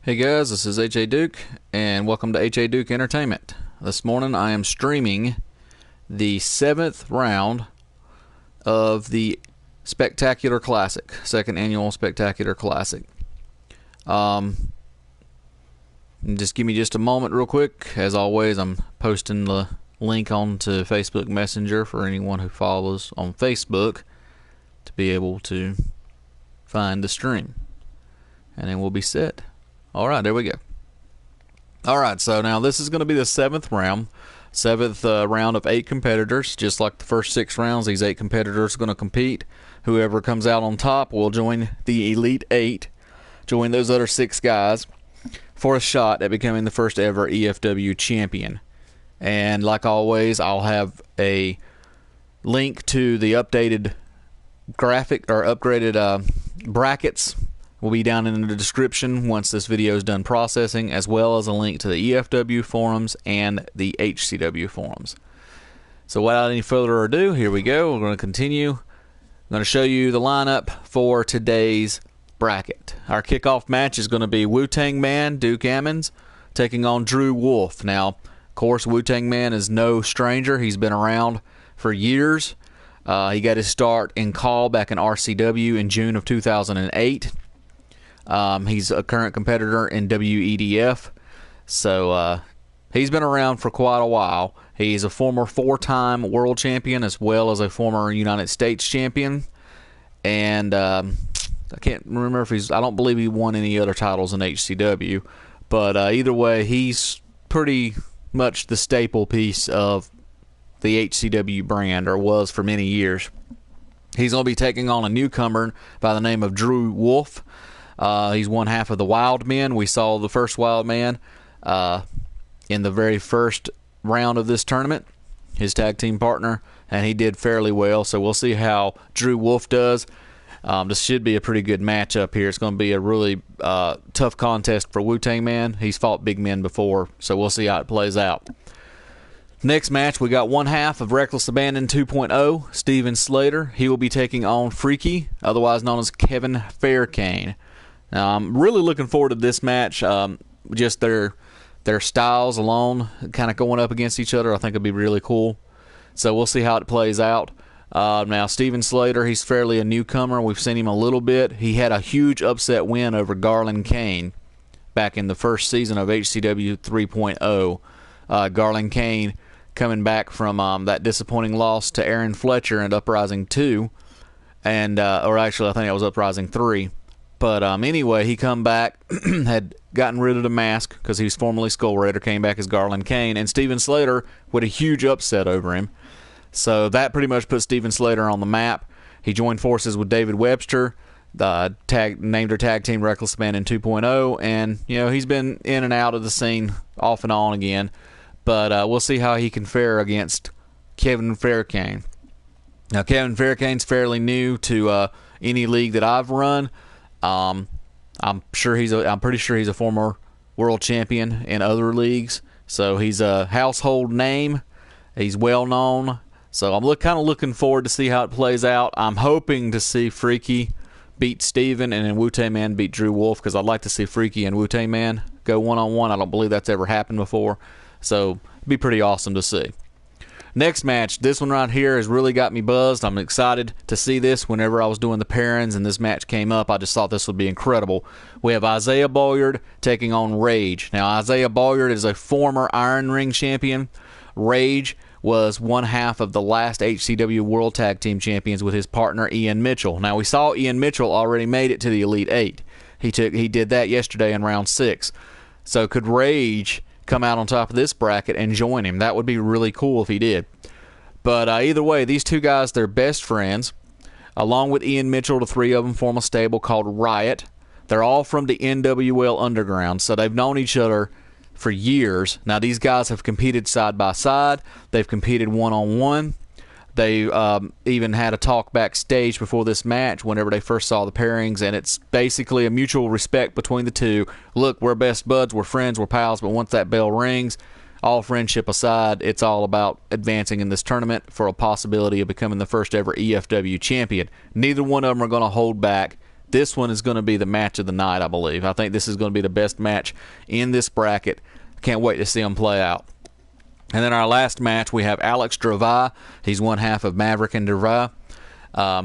Hey guys, this is H.A. Duke, and welcome to H.A. Duke Entertainment. This morning I am streaming the 7th round of the Spectacular Classic, second annual Spectacular Classic. Just give me just a moment real quick. As always, I'm posting the link onto Facebook Messenger for anyone who follows on Facebook to be able to find the stream. And then we'll be set. Alright, there we go. Alright, so now this is going to be the 7th round. 7th round of 8 competitors. Just like the first 6 rounds, these 8 competitors are going to compete. Whoever comes out on top will join the Elite 8. Join those other 6 guys for a shot at becoming the first ever EFW Champion. And like always, I'll have a link to the updated graphic or upgraded brackets will be down in the description once this video is done processing, as well as a link to the EFW forums and the HCW forums. So without any further ado, here we go. We're going to continue. I'm going to show you the lineup for today's bracket. Our kickoff match is going to be Wu-Tang Man, Duke Ammons, taking on Drew Wolf. Now, of course, Wu-Tang Man is no stranger. He's been around for years. He got his start in CAW back in RCW in June of 2008. He's a current competitor in WEDF, so he's been around for quite a while. He's a former 4-time world champion as well as a former United States champion, and I can't remember if I don't believe he won any other titles in HCW, but either way, he's pretty much the staple piece of the HCW brand, or was for many years. He's going to be taking on a newcomer by the name of Drew Wolf. He's one half of the Wild Men. We saw the first Wild Man in the very first round of this tournament, his tag team partner, and he did fairly well. So we'll see how Drew Wolf does. This should be a pretty good matchup here. It's going to be a really tough contest for Wu-Tang Man. He's fought big men before, so we'll see how it plays out. Next match, we got one half of Reckless Abandon 2.0, Steven Slater. He will be taking on Freaky, otherwise known as Kevin Faircane. Now, I'm really looking forward to this match. Just their styles alone, kind of going up against each other, I think it'd be really cool. So we'll see how it plays out. Now, Steven Slater, he's fairly a newcomer. We've seen him a little bit. He had a huge upset win over Garland Kane back in the first season of HCW 3.0. Garland Kane coming back from that disappointing loss to Aaron Fletcher in Uprising 2, and or actually I think it was Uprising 3. But anyway, he come back, had gotten rid of the mask because he was formerly Skull Raider, came back as Garland Kane, and Steven Slater with a huge upset over him. So that pretty much put Steven Slater on the map. He joined forces with David Webster, named their tag team Reckless Abandon 2.0, and he's been in and out of the scene off and on again. But we'll see how he can fare against Kevin Faircane. Now, Kevin Faircane's fairly new to any league that I've run. I'm pretty sure he's a former world champion in other leagues, so he's a household name. He's well known, so I'm kind of looking forward to see how it plays out. I'm hoping to see Freaky beat Steven and then Wu-Tang Man beat Drew Wolf, because I'd like to see Freaky and Wu-Tang Man go one-on-one. I don't believe that's ever happened before, so it'd be pretty awesome to see. Next match, this one right here has really got me buzzed. I'm excited to see this. Whenever I was doing the pairings and this match came up, I just thought this would be incredible. We have Isaiah Boyard taking on Rage. Now, Isaiah Boyard is a former Iron Ring champion. Rage was one half of the last HCW World Tag Team Champions with his partner Ian Mitchell. Now, we saw Ian Mitchell already made it to the Elite 8. He did that yesterday in round 6. So could Rage come out on top of this bracket and join him? That would be really cool if he did. But either way, these two guys, they're best friends. Along with Ian Mitchell, the 3 of them form a stable called Riot. They're all from the NWL Underground, so they've known each other for years. Now, these guys have competed side by side. They've competed one-on-one. They even had a talk backstage before this match whenever they first saw the pairings, and it's basically a mutual respect between the two. Look, we're best buds, we're friends, we're pals, but once that bell rings, all friendship aside, it's all about advancing in this tournament for a possibility of becoming the first ever EFW champion. Neither one of them are going to hold back this one is going to be the match of the night, I believe. I think this is going to be the best match in this bracket. Can't wait to see them play out. And then our last match, we have Alex Dravai. He's one half of Maverick and Dravai.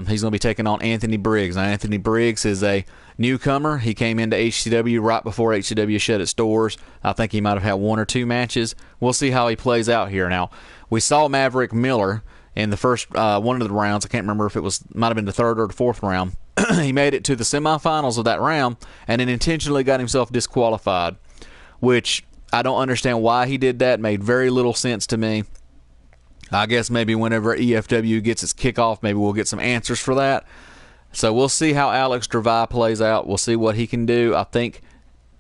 He's going to be taking on Anthony Briggs. Now, Anthony Briggs is a newcomer. He came into HCW right before HCW shut its doors. I think he might have had 1 or 2 matches. We'll see how he plays out here. Now, we saw Maverick Miller in the first one of the rounds. I can't remember if it might have been the third or the fourth round. He made it to the semifinals of that round and then intentionally got himself disqualified, which I don't understand why he did that. It made very little sense to me. I guess maybe whenever EFW gets its kickoff, maybe we'll get some answers for that. So we'll see how Alex Dravai plays out. We'll see what he can do. I think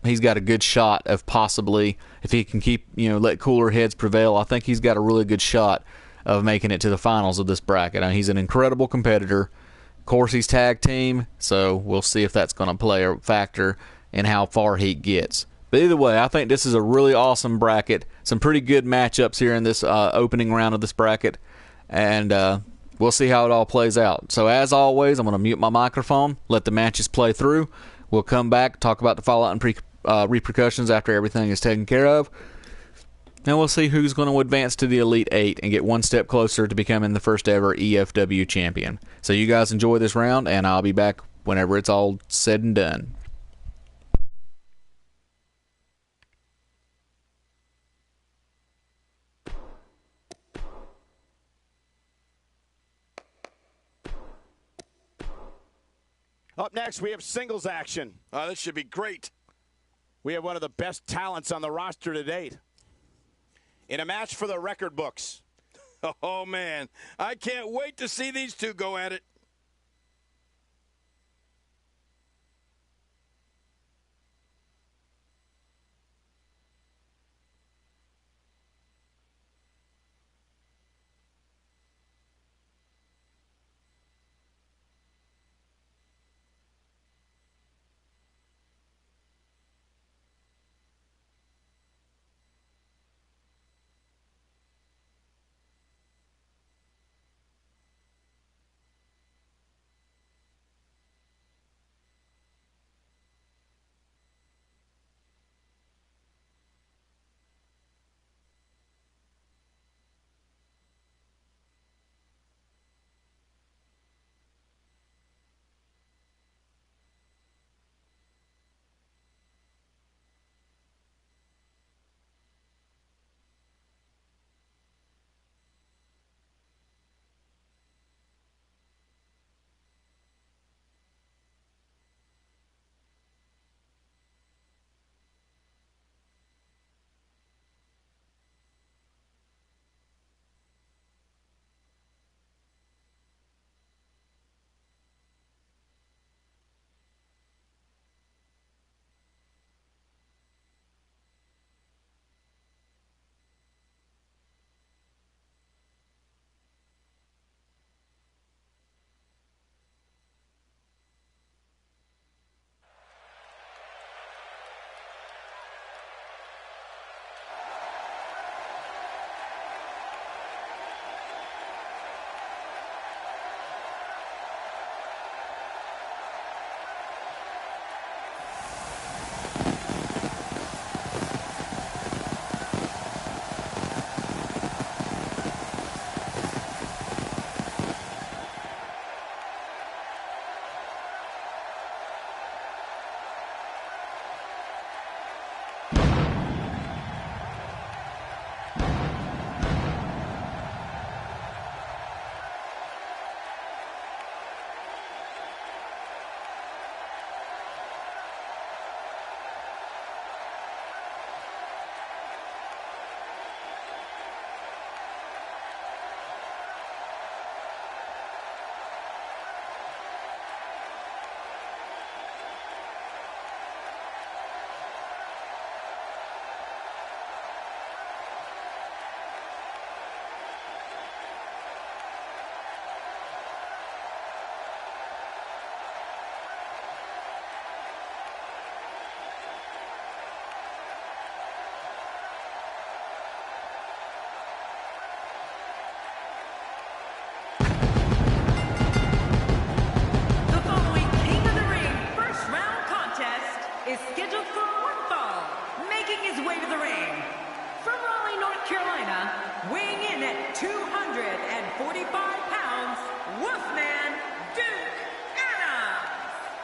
he's got a good shot of possibly, if he can keep, let cooler heads prevail, I think he's got a really good shot of making it to the finals of this bracket. He's an incredible competitor. Of course, he's tag team, so we'll see if that's going to play a factor in how far he gets. But either way, I think this is a really awesome bracket. Some pretty good matchups here in this opening round of this bracket. And we'll see how it all plays out. So as always, I'm going to mute my microphone, let the matches play through. We'll come back, talk about the fallout and repercussions after everything is taken care of. And we'll see who's going to advance to the Elite 8 and get one step closer to becoming the first ever EFW champion. So you guys enjoy this round, and I'll be back whenever it's all said and done. Up next, we have singles action. This should be great. We have one of the best talents on the roster to date. In a match for the record books. Oh, man. I can't wait to see these two go at it.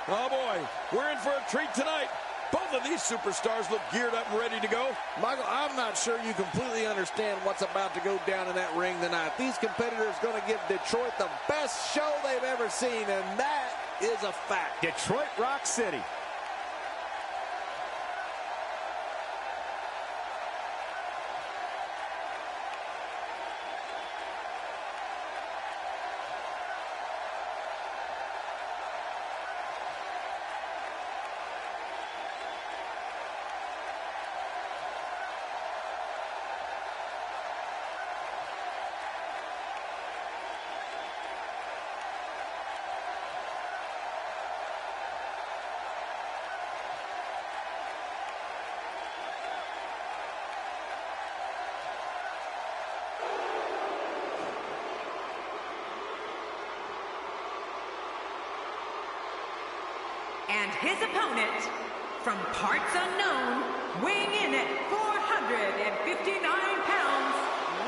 Oh, boy, we're in for a treat tonight. Both of these superstars look geared up and ready to go. Michael, I'm not sure you completely understand what's about to go down in that ring tonight. These competitors are going to give Detroit the best show they've ever seen, and that is a fact. Detroit Rock City. And his opponent, from parts unknown, weighing in at 459 pounds,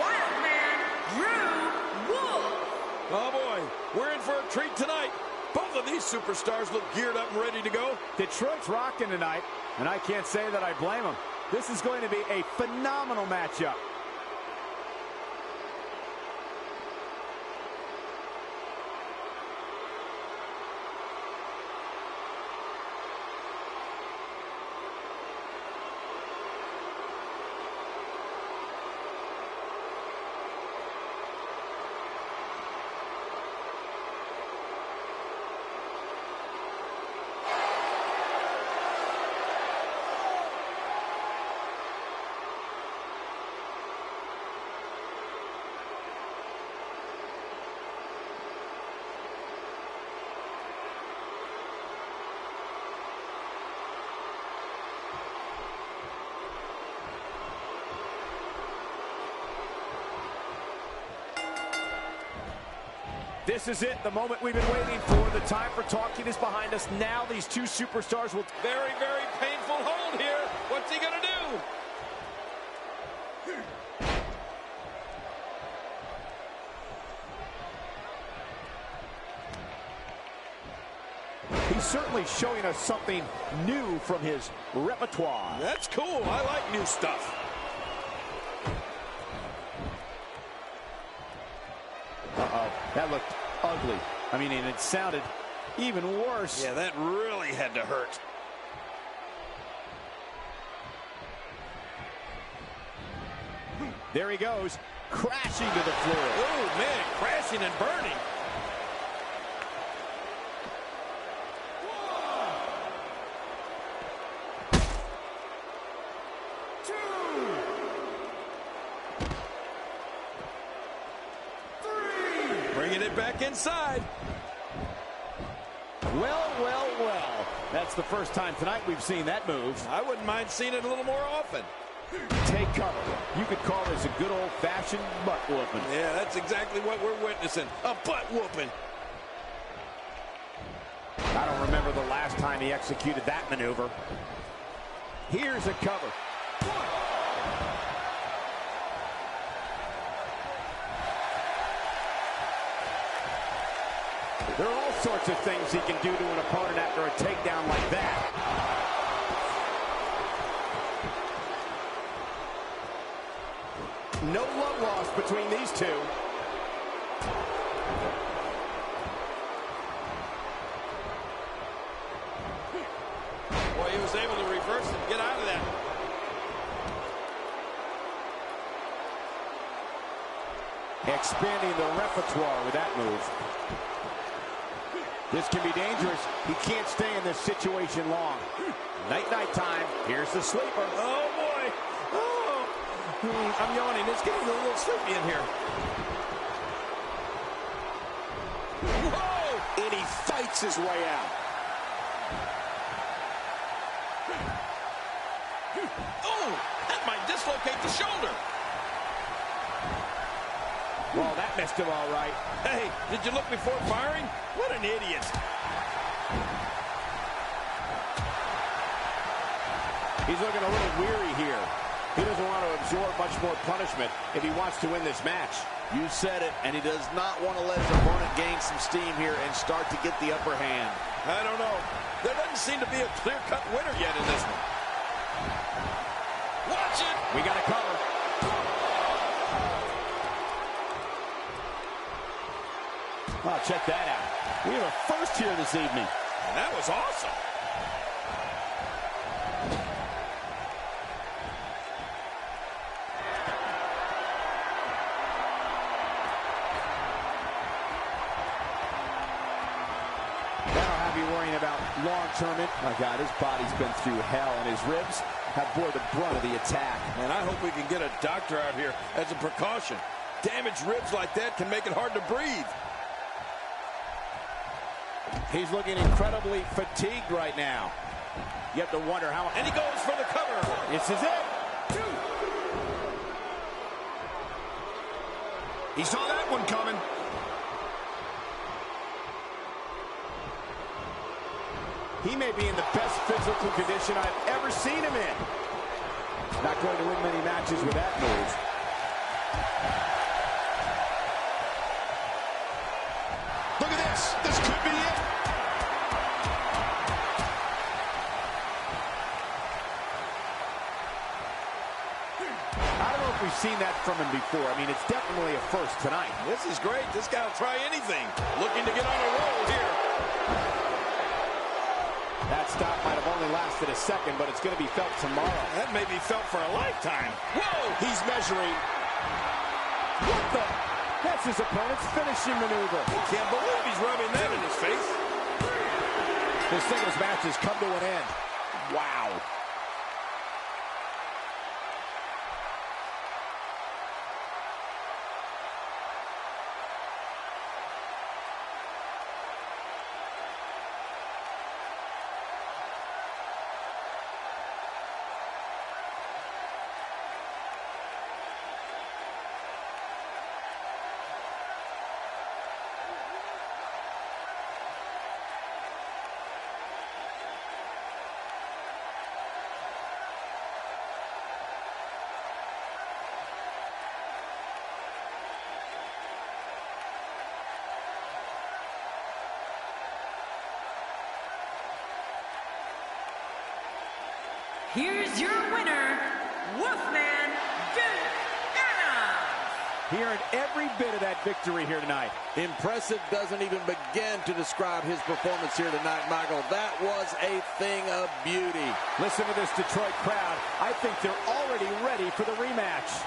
Wildman Drew Wolf. Oh, boy, we're in for a treat tonight. Both of these superstars look geared up and ready to go. Detroit's rocking tonight, and I can't say that I blame them. This is going to be a phenomenal matchup. This is it, the moment we've been waiting for. The time for talking is behind us. Now these two superstars will... Very, very painful hold here. What's he going to do? He's certainly showing us something new from his repertoire. That's cool. I like new stuff. Uh-oh, that looked ugly. I mean, and it sounded even worse. Yeah, that really had to hurt. There he goes, crashing to the floor. Oh, man, crashing and burning. Bringing it back inside. Well, well, well. That's the first time tonight we've seen that move. I wouldn't mind seeing it a little more often. Take cover. You could call this a good old-fashioned butt whooping. Yeah, that's exactly what we're witnessing. A butt whooping. I don't remember the last time he executed that maneuver. Here's a cover. There are all sorts of things he can do to an opponent after a takedown like that. No love lost between these two. Boy, he was able to reverse and get out of that. Expanding the repertoire with that move. This can be dangerous. He can't stay in this situation long. Night-night time. Here's the sleeper. Oh, boy. Oh. I'm yawning. It's getting a little sleepy in here. Whoa! And he fights his way out. Oh, that might dislocate the shoulder. Well, that missed him all right. Hey, did you look before firing? What an idiot. He's looking a little weary here. He doesn't want to absorb much more punishment if he wants to win this match. You said it, and he does not want to let his opponent gain some steam here and start to get the upper hand. I don't know. There doesn't seem to be a clear-cut winner yet in this one. Watch it! We got to cover. Oh, check that out. We have a first here this evening. And that was awesome. That'll have you worrying about long-term. My God, his body's been through hell, and his ribs have bore the brunt of the attack. And I hope we can get a doctor out here as a precaution. Damaged ribs like that can make it hard to breathe. He's looking incredibly fatigued right now. You have to wonder how. And he goes for the cover. This is it. He saw that one coming. He may be in the best physical condition I've ever seen him in. Not going to win many matches with that move. Look at this. This could be it. I don't know if we've seen that from him before. I mean, it's definitely a first tonight. This is great. This guy will try anything. Looking to get on a roll here. That stop might have only lasted a second, but it's going to be felt tomorrow. That may be felt for a lifetime. Whoa! He's measuring. What the? That's his opponent's finishing maneuver. He can't believe he's rubbing that in his face. The singles match has come to an end. Wow. Here's your winner, Wolfman He earned every bit of that victory here tonight. Impressive doesn't even begin to describe his performance here tonight, Michael. That was a thing of beauty. Listen to this Detroit crowd. I think they're already ready for the rematch.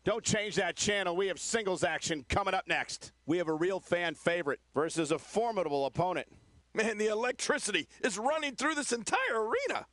Don't change that channel. We have singles action coming up next. We have a real fan favorite versus a formidable opponent. Man, the electricity is running through this entire arena.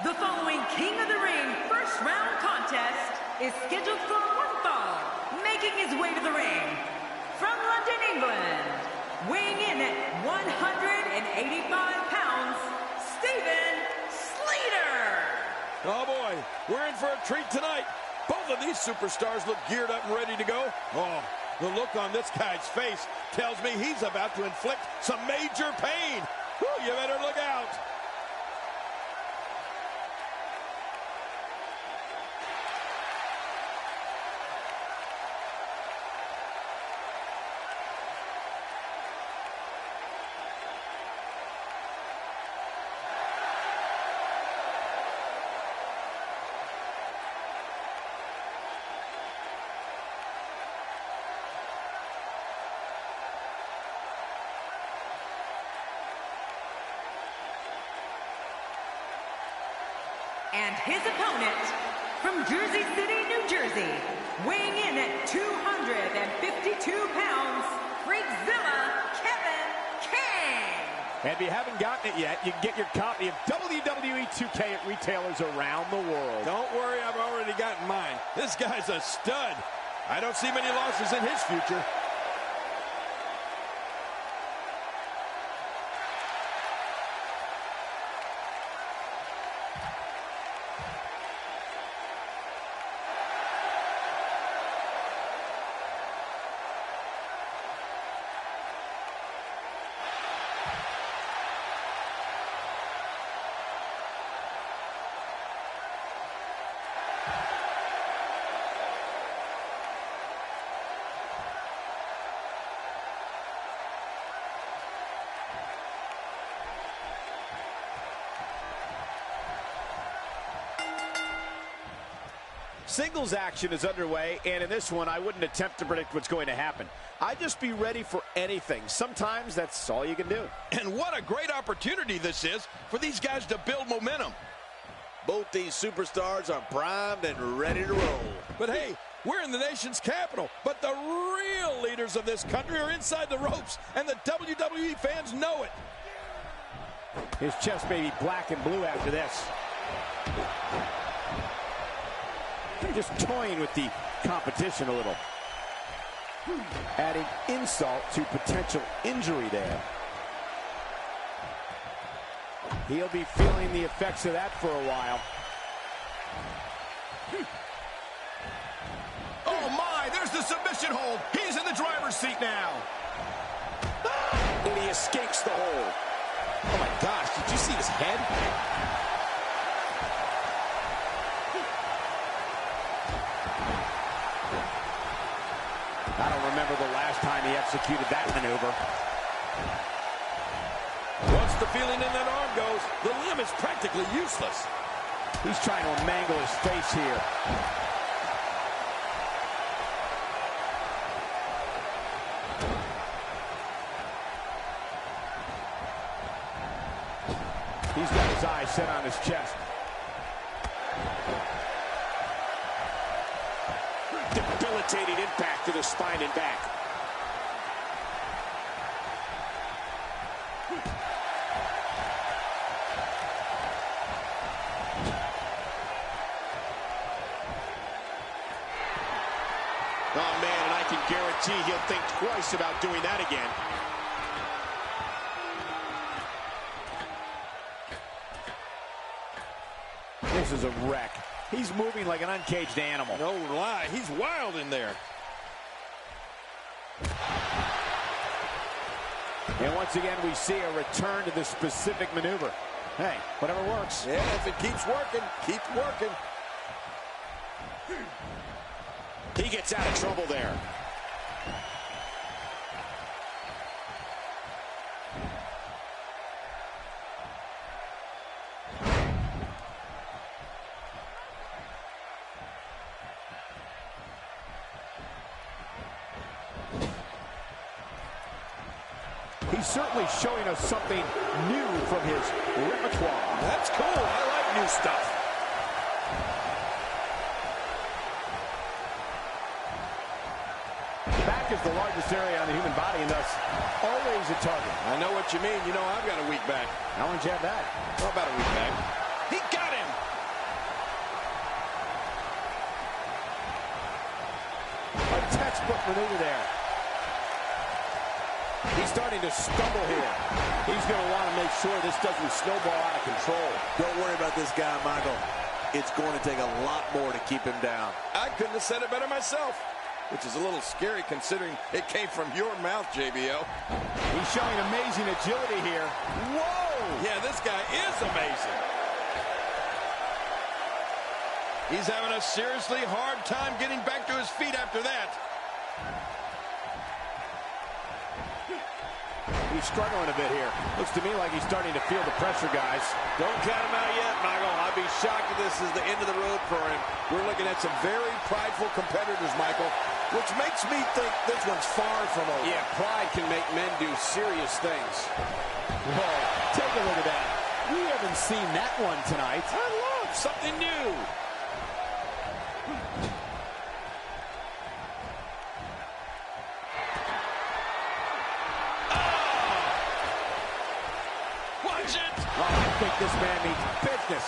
The following King of the Ring first round contest is scheduled for one fall, making his way to the ring from London, England, weighing in at 185 pounds, Stephen Slater. Oh boy, we're in for a treat tonight. Both of these superstars look geared up and ready to go. Oh, the look on this guy's face tells me he's about to inflict some major pain. Whew, you better look out. And his opponent, from Jersey City, New Jersey, weighing in at 252 pounds, Freakzilla Kevin King. And if you haven't gotten it yet, you can get your copy of WWE 2K at retailers around the world. Don't worry, I've already gotten mine. This guy's a stud. I don't see many losses in his future. Singles action is underway, and in this one, I wouldn't attempt to predict what's going to happen. I'd just be ready for anything. Sometimes that's all you can do. And what a great opportunity this is for these guys to build momentum. Both these superstars are primed and ready to roll. But hey, we're in the nation's capital, but the real leaders of this country are inside the ropes, and the WWE fans know it. His chest may be black and blue after this. Just toying with the competition a little. Adding insult to potential injury there. He'll be feeling the effects of that for a while. Oh my, there's the submission hold. He's in the driver's seat now. And he escapes the hold. Oh my gosh, did you see his head? I don't remember the last time he executed that maneuver. Once the feeling in that arm goes, the limb is practically useless. He's trying to mangle his face here. He's got his eyes set on his chest. Debilitating impact to the spine and back. Oh man, and I can guarantee he'll think twice about doing that again. This is a wreck. He's moving like an uncaged animal. No lie, he's wild in there. And once again, we see a return to this specific maneuver. Hey, whatever works. Yeah, if it keeps working, keep working. He gets out of trouble there. He's certainly showing us something new from his repertoire. That's cool. I like new stuff. The back is the largest area on the human body and thus always a target. I know what you mean. You know I've got a weak back. How long did you have that? How about a weak back? He got him. A textbook maneuver there. He's starting to stumble here. He's going to want to make sure this doesn't snowball out of control. Don't worry about this guy, Michael. It's going to take a lot more to keep him down. I couldn't have said it better myself, which is a little scary considering it came from your mouth, JBL. He's showing amazing agility here. Whoa! Yeah, this guy is amazing. He's having a seriously hard time getting back to his feet after that. He's struggling a bit here. Looks to me like he's starting to feel the pressure, guys. Don't count him out yet, Michael. I'd be shocked if this is the end of the road for him. We're looking at some very prideful competitors, Michael, which makes me think this one's far from over. Yeah, pride can make men do serious things. Whoa, take a look at that. We haven't seen that one tonight. I love something new. Oh, I think this man means business.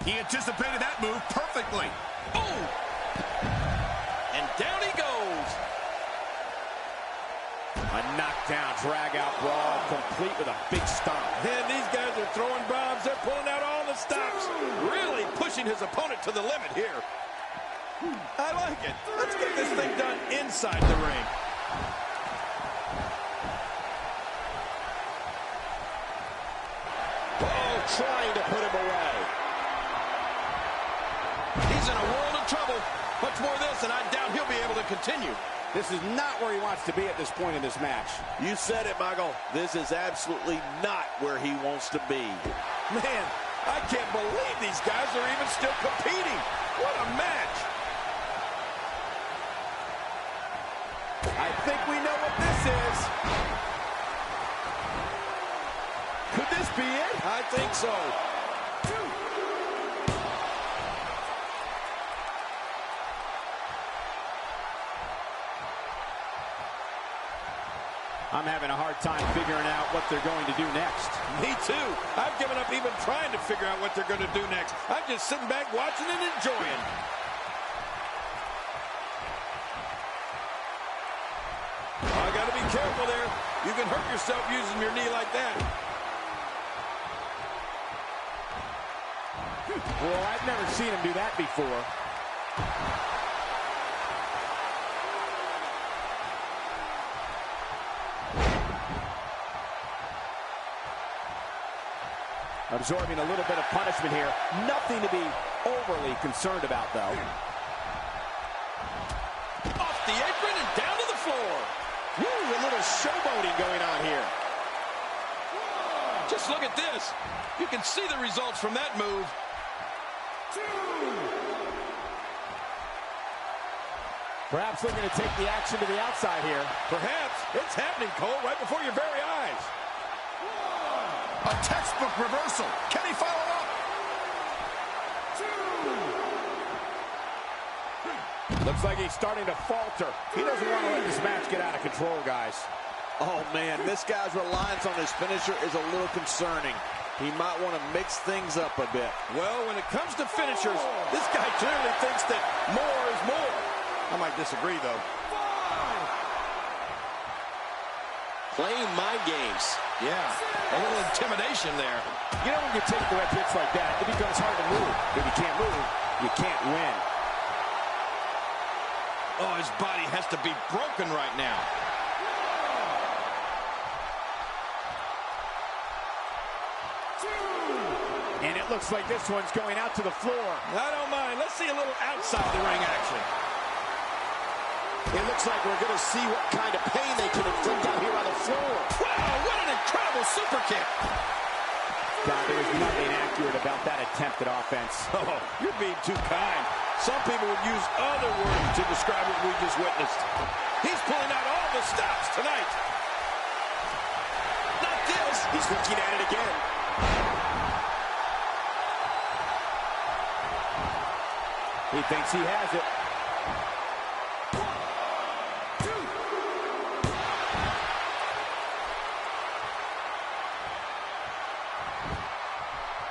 He anticipated that move perfectly. Oh! And down he goes. A knockdown, drag-out brawl, complete with a big stomp. And these guys are throwing bombs. They're pulling out all the stops. Really pushing his opponent to the limit here. I like it. Let's get this thing done inside the ring. Oh, trying to put him away. He's in a world of trouble. Much more of this, and I doubt he'll be able to continue. This is not where he wants to be at this point in this match. You said it, Michael. This is absolutely not where he wants to be. Man, I can't believe these guys are even still competing. What a match. I think we know what this is. Could this be it? I think so. I'm having a hard time figuring out what they're going to do next. Me too. I've given up even trying to figure out what they're going to do next. I'm just sitting back watching and enjoying. I got to be careful there. You can hurt yourself using your knee like that. Well, I've never seen him do that before. Absorbing a little bit of punishment here. Nothing to be overly concerned about, though. Off the apron and down to the floor. Woo, a little showboating going on here. Just look at this. You can see the results from that move. Perhaps looking to take the action to the outside here. Perhaps. It's happening, Cole, right before your very eyes. A textbook reversal. Can he follow up? Looks like he's starting to falter. He doesn't want to let this match get out of control, guys. Oh, man, this guy's reliance on his finisher is a little concerning. He might want to mix things up a bit. Well, when it comes to finishers, this guy clearly thinks that more is more. I might disagree, though. Playing mind games. Yeah, a little intimidation there. You know, when you take direct hits like that, it becomes hard to move. If you can't move, you can't win. Oh, his body has to be broken right now. And it looks like this one's going out to the floor. I don't mind. Let's see a little outside the ring action. It looks like we're going to see what kind of pain they can inflict out here on the floor. Wow, what an incredible super kick. God, there was nothing accurate about that attempted offense. Oh, you're being too kind. Some people would use other words to describe what we just witnessed. He's pulling out all the stops tonight. Not this. He's looking at it again. He thinks he has it.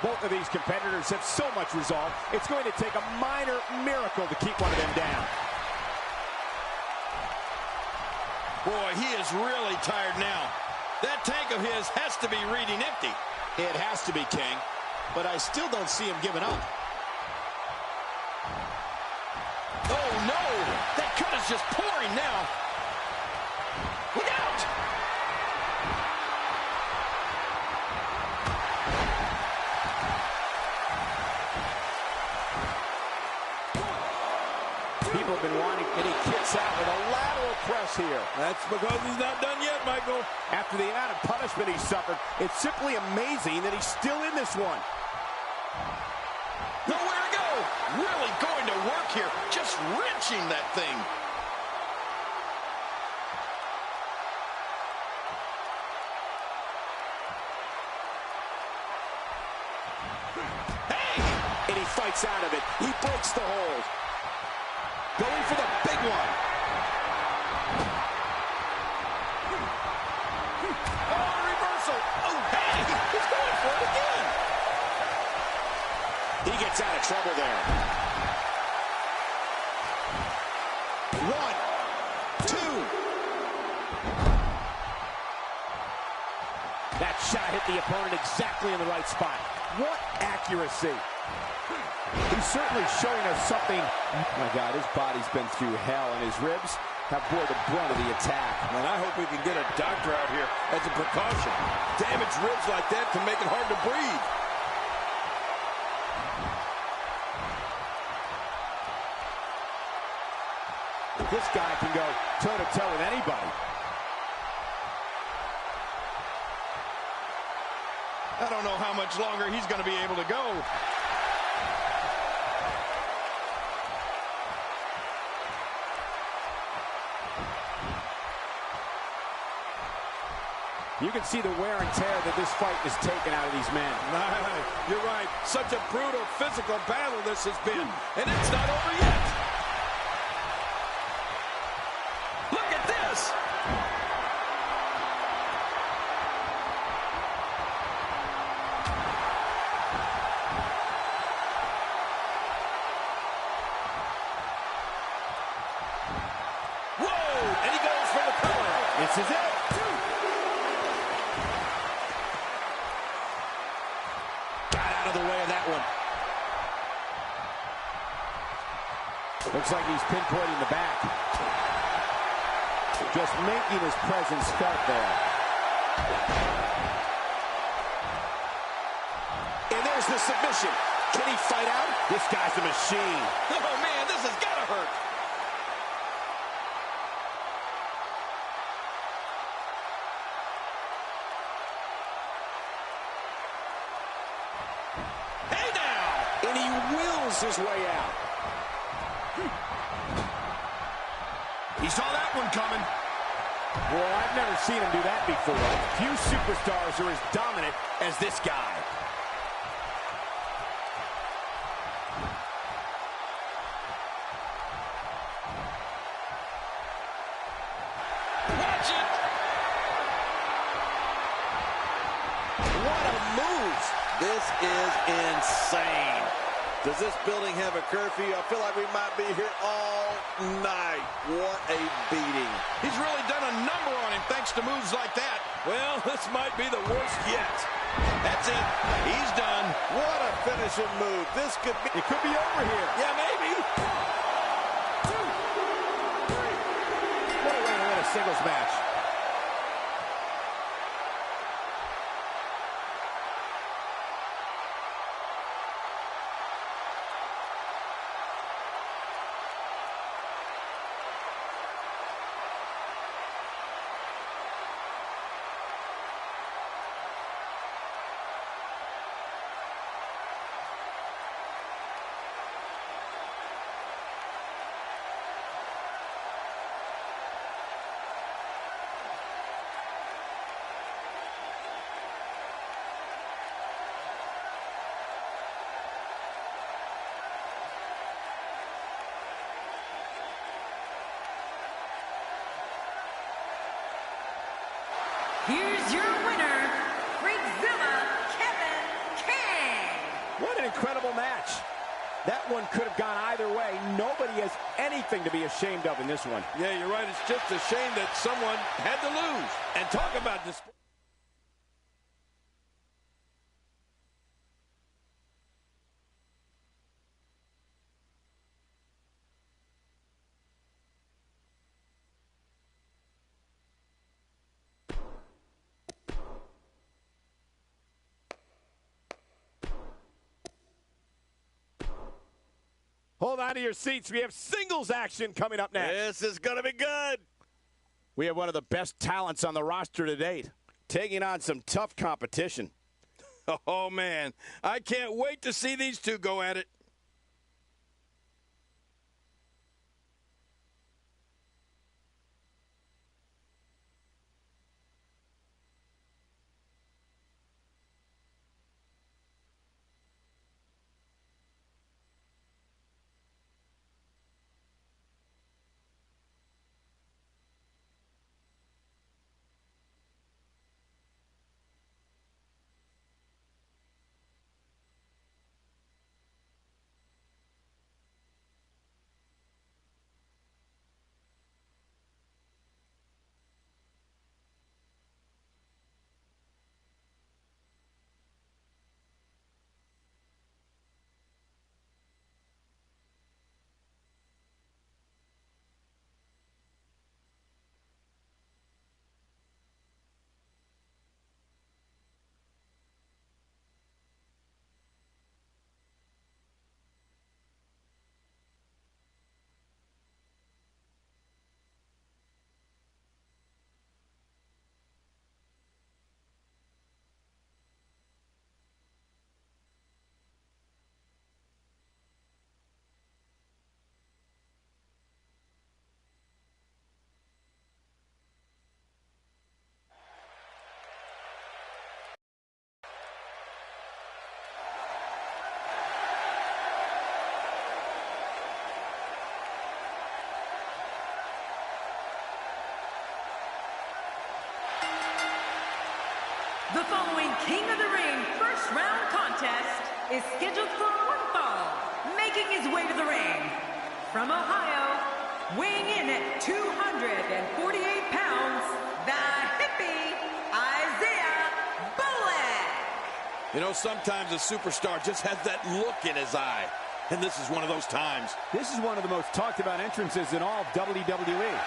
Both of these competitors have so much resolve, it's going to take a minor miracle to keep one of them down. Boy, he is really tired now. That tank of his has to be reading empty. It has to be, King, but I still don't see him giving up. Oh, no! That cut is just pouring now. Look out! People have been wanting, and he kicks out with a lateral press here. That's because he's not done yet, Michael. After the amount of punishment he suffered, it's simply amazing that he's still in this one. Nowhere to go. Really going to work here. Just wrenching that thing. Hey! And he fights out of it. He breaks the hold. Going for the big one. Oh, reversal. Oh, hey! He's going for it again. He gets out of trouble there. 1, 2. That shot hit the opponent exactly in the right spot. What accuracy. He's certainly showing us something. Oh my God, his body's been through hell, and his ribs have bore the brunt of the attack. And I hope we can get a doctor out here as a precaution. Damaged ribs like that can make it hard to breathe. This guy can go toe-to-toe with anybody. I don't know how much longer he's going to be able to go. You can see the wear and tear that this fight has taken out of these men. You're right. Such a brutal physical battle this has been. And it's not over yet. Look at this. Whoa! And he goes for the cover. This is it. The way of that one. Looks like he's pinpointing the back. Just making his presence felt there. And there's the submission. Can he fight out? This guy's a machine. Oh, man, this has got to hurt. And he wills his way out. He saw that one coming. Well, I've never seen him do that before. Few superstars are as dominant as this guy. Watch it. What a move. This is insane. Does this building have a curfew? I feel like we might be here all night. What a beating. He's really done a number on him thanks to moves like that. Well, this might be the worst yet. That's it. He's done. What a finishing move. This could be... It could be over here. Yeah, maybe. 2, 3. What a way to win a singles match. Here's your winner, Freakzilla Kevin King. What an incredible match. That one could have gone either way. Nobody has anything to be ashamed of in this one. Yeah, you're right. It's just a shame that someone had to lose. And talk about this. Hold on to your seats. We have singles action coming up next. This is going to be good. We have one of the best talents on the roster to date, taking on some tough competition. Oh, man. I can't wait to see these two go at it. The following King of the Ring first round contest is scheduled for one fall. Making his way to the ring from Ohio, weighing in at 248 pounds, the hippie, Isaiah Bullock. You know, sometimes a superstar just has that look in his eye. And this is one of those times. This is one of the most talked about entrances in all of WWE.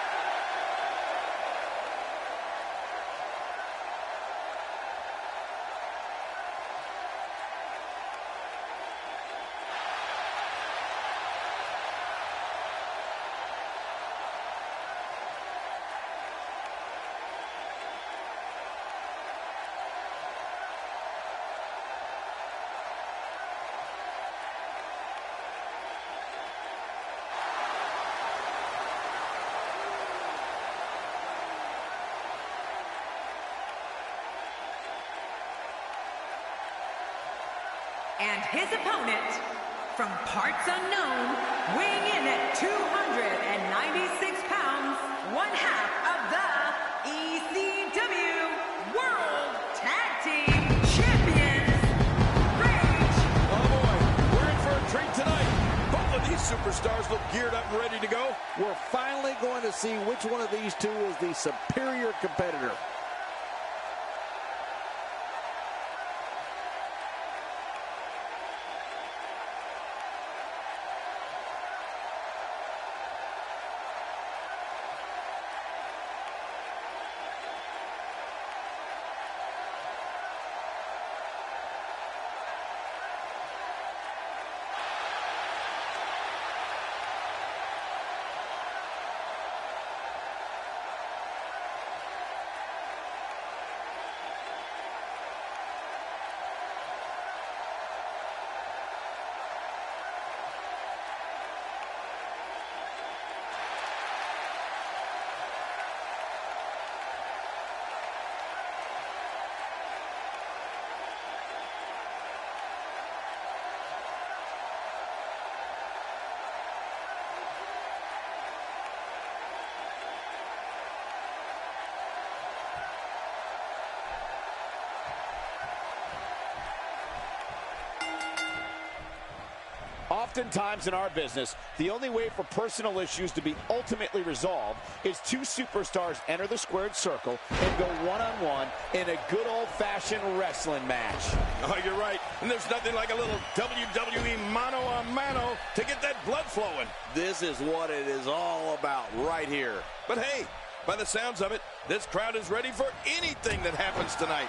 And his opponent, from parts unknown, weighing in at 296 pounds, one half of the ECW World Tag Team Champions, Rage. Oh, boy. We're in for a treat tonight. Both of these superstars look geared up and ready to go. We're finally going to see which one of these two is the superior competitor. Oftentimes in our business, the only way for personal issues to be ultimately resolved is two superstars enter the squared circle and go one-on-one in a good old-fashioned wrestling match. Oh, you're right. And there's nothing like a little WWE mano-a-mano to get that blood flowing. This is what it is all about right here. But hey, by the sounds of it, this crowd is ready for anything that happens tonight.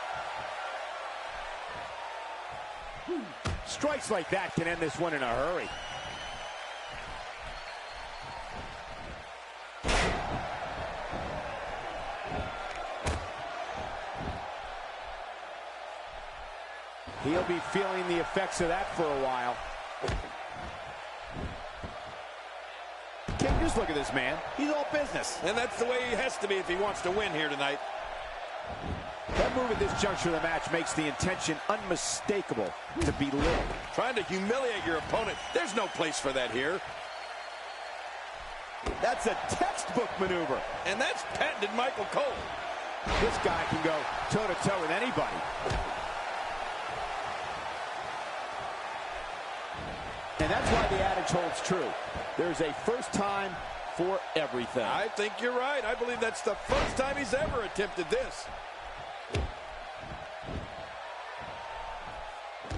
Strikes like that can end this one in a hurry. He'll be feeling the effects of that for a while. King, just look at this man. He's all business. And that's the way he has to be if he wants to win here tonight. That move at this juncture of the match makes the intention unmistakable to belittle. Trying to humiliate your opponent. There's no place for that here. That's a textbook maneuver. And that's patented Michael Cole. This guy can go toe-to-toe with anybody. And that's why the adage holds true. There's a first time for everything. I think you're right. I believe that's the first time he's ever attempted this.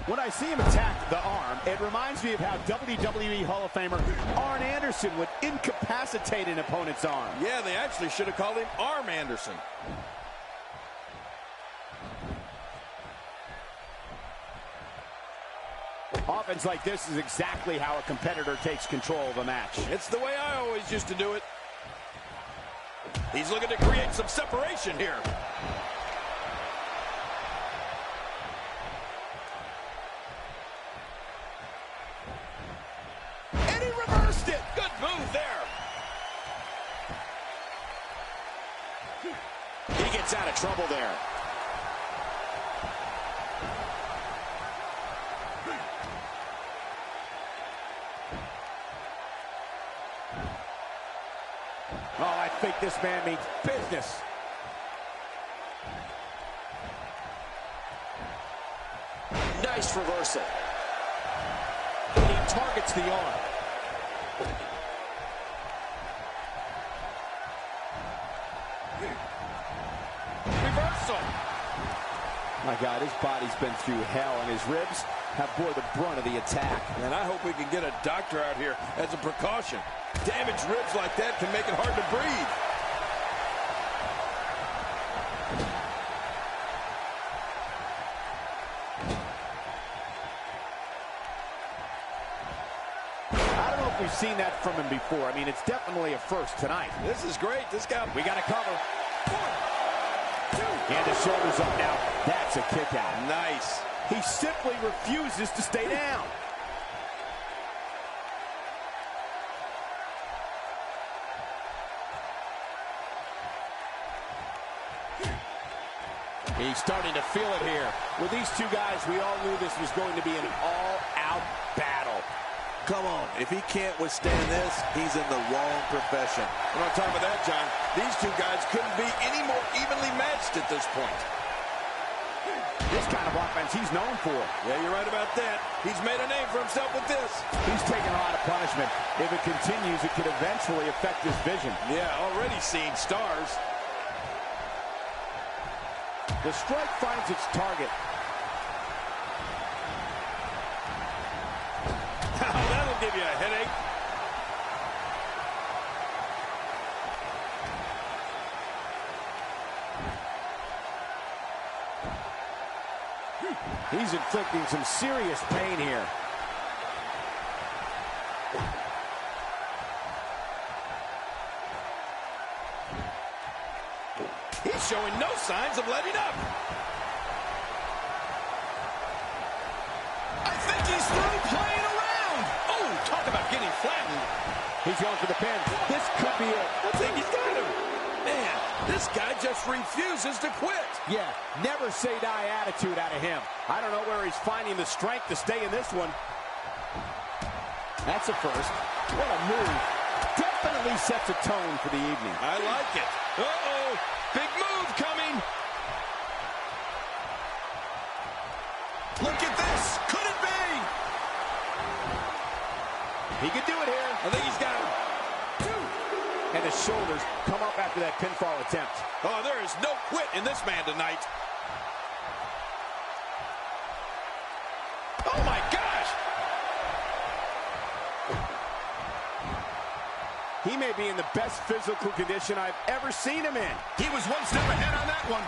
When I see him attack the arm, it reminds me of how WWE Hall of Famer Arn Anderson would incapacitate an opponent's arm. Yeah, they actually should have called him Arm Anderson. Offense like this is exactly how a competitor takes control of a match. It's the way I always used to do it. He's looking to create some separation here. And he reversed it. Good move there. He gets out of trouble there. Oh, I think this man means business. Nice reversal. He targets the arm. Reversal. My God, his body's been through hell, and his ribs have bore the brunt of the attack. And I hope we can get a doctor out here as a precaution. Damaged ribs like that can make it hard to breathe. I don't know if we've seen that from him before. I mean, it's definitely a first tonight. This is great. This guy, We got to cover. 1, 2. And the shoulders up now. That's a kick out. nice. He simply refuses to stay down. He's starting to feel it here. With these two guys, we all knew this was going to be an all-out battle. Come on, if he can't withstand this, he's in the wrong profession. And on top of that, John, these two guys couldn't be any more evenly matched at this point. This kind of offense he's known for. Yeah, you're right about that. He's made a name for himself with this. He's taking a lot of punishment. If it continues, it could eventually affect his vision. Yeah, already seeing stars. The strike finds its target. That'll give you a headache. He's inflicting some serious pain here. He's showing no signs of letting up. I think he's through playing around. Oh, talk about getting flattened. He's going for the pin. This could be it. I think he's got him. Man, this guy just refuses to quit. Yeah, never say die attitude out of him. I don't know where he's finding the strength to stay in this one. That's a first. What a move. Definitely sets a tone for the evening. I like it. Uh-oh. Big move coming. Look at this. Could it be? He could do it here. I think he's got him. And the shoulders come up after that pinfall attempt. Oh, there is no quit in this man tonight. Oh, my gosh. He may be in the best physical condition I've ever seen him in. He was one step ahead on that one.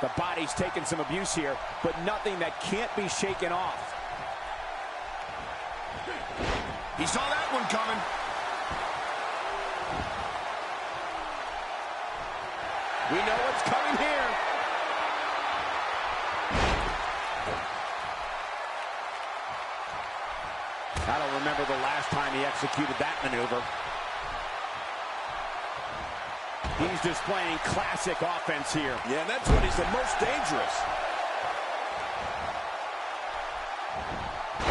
The body's taking some abuse here, but nothing that can't be shaken off. He saw that one coming. We know what's coming here. I don't remember the last time he executed that maneuver. He's displaying classic offense here. Yeah, and that's when he's the most dangerous.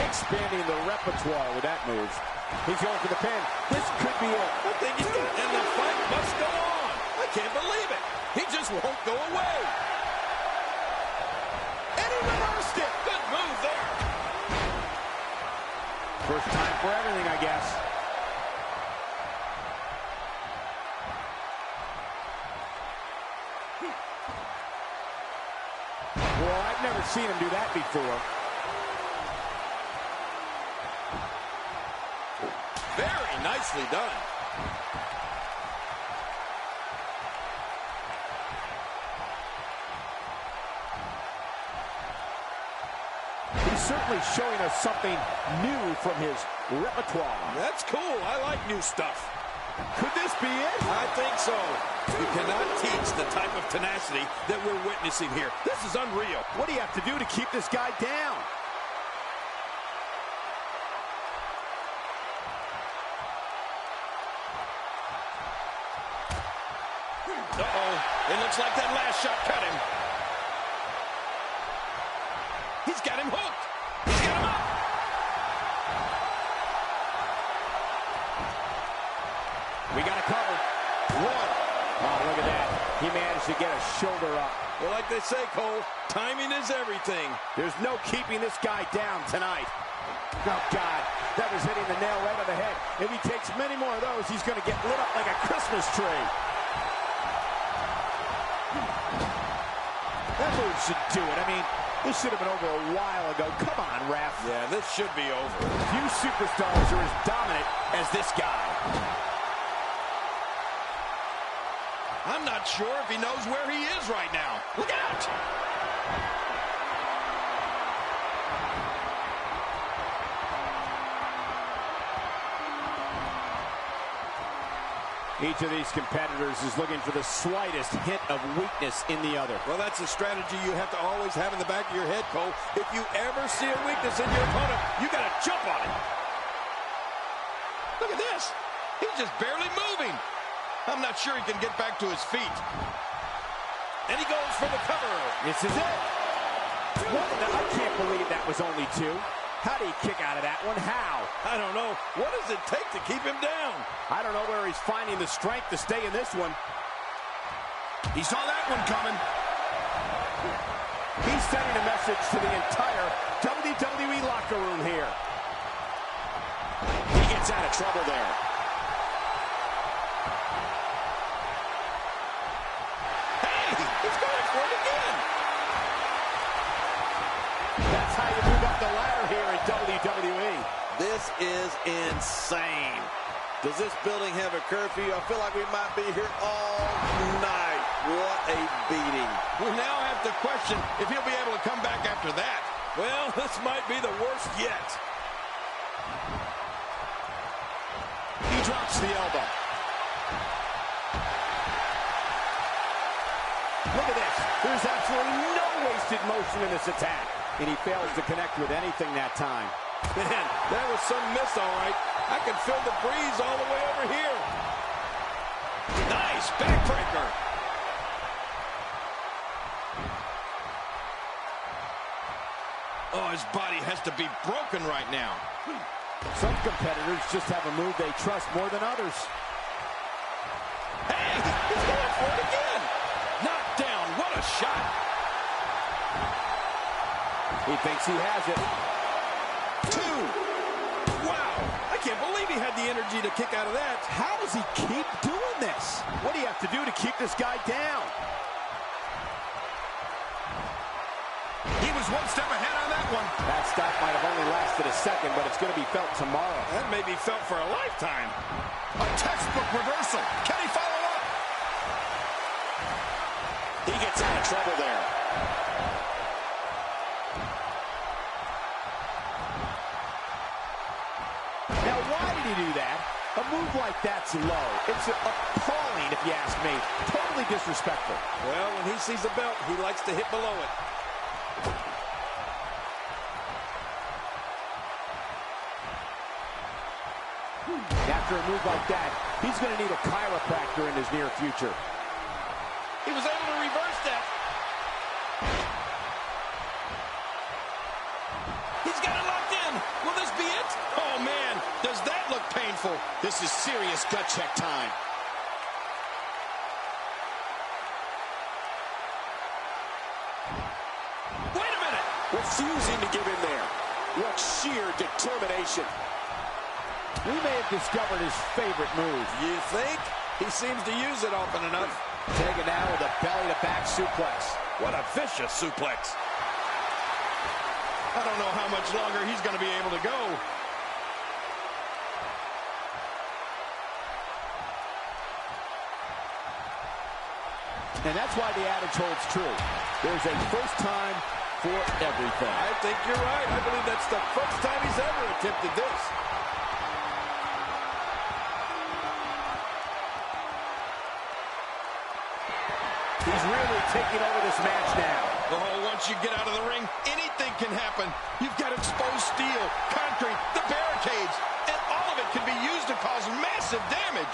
Expanding the repertoire with that move. He's going for the pin. This could be it. I think he's got it. And the fight must go on. I can't believe it. He just won't go away. And he reversed it. Good move there. First time for everything, I guess. Well, I've never seen him do that before. Very nicely done. He's certainly showing us something new from his repertoire. That's cool. I like new stuff. Could this be it? I think so. You cannot teach the type of tenacity that we're witnessing here. This is unreal. What do you have to do to keep this guy down? Uh-oh. It looks like that last shot cut him. He's got him hooked. He's got him up. We got a cover. One. Oh, look at that. He managed to get a shoulder up. Well, like they say, Cole, timing is everything. There's no keeping this guy down tonight. Oh, God. That was hitting the nail right on the head. If he takes many more of those, he's going to get lit up like a Christmas tree. That move should do it. I mean, this should have been over a while ago. Come on, ref. Yeah, this should be over. Few superstars are as dominant as this guy. I'm not sure if he knows where he is right now. Look out! Each of these competitors is looking for the slightest hint of weakness in the other. Well, that's a strategy you have to always have in the back of your head, Cole. If you ever see a weakness in your opponent, you got to jump on it. Look at this. He's just barely moving. I'm not sure he can get back to his feet. And he goes for the cover. This is it. What? I can't believe that was only two. How do you kick out of that one? How? I don't know. What does it take to keep him down? I don't know where he's finding the strength to stay in this one. He saw that one coming. He's sending a message to the entire WWE locker room here. He gets out of trouble there. Hey, he's going for it again. That's how you move up the ladder here in WWE. This is insane. Does this building have a curfew? I feel like we might be here all night. What a beating. We now have to question if he'll be able to come back after that. Well, this might be the worst yet. He drops the elbow. Look at this. There's absolutely no wasted motion in this attack. And he fails to connect with anything that time. Man, that was some miss, all right. I can feel the breeze all the way over here. Nice backbreaker. Oh, his body has to be broken right now. Some competitors just have a move they trust more than others. Hey, he's going for it again. He thinks he has it. 2. Wow, I can't believe he had the energy to kick out of that. How does he keep doing this? What do you have to do to keep this guy down? He was one step ahead on that one. That stop might have only lasted a second, but it's going to be felt tomorrow. That may be felt for a lifetime. A textbook reversal. Can he follow up? He gets out of trouble there. Now, why did he do that? A move like that's low. It's appalling, if you ask me. Totally disrespectful. Well, when he sees a belt, he likes to hit below it. After a move like that, he's going to need a chiropractor in his near future. He was able to reverse that. He's got it locked in. Will this be it? Oh, man, does that look painful? This is serious gut check time. Wait a minute. Refusing to give in there. What sheer determination. We may have discovered his favorite move. You think? He seems to use it often enough. Taken down with a belly-to-back suplex. What a vicious suplex. I don't know how much longer he's going to be able to go. And that's why the adage holds true. There's a first time for everything. I think you're right. I believe that's the first time he's ever attempted this. He's really taking over this match now. Oh, once you get out of the ring, anything can happen. You've got exposed steel, concrete, the barricades, and all of it can be used to cause massive damage.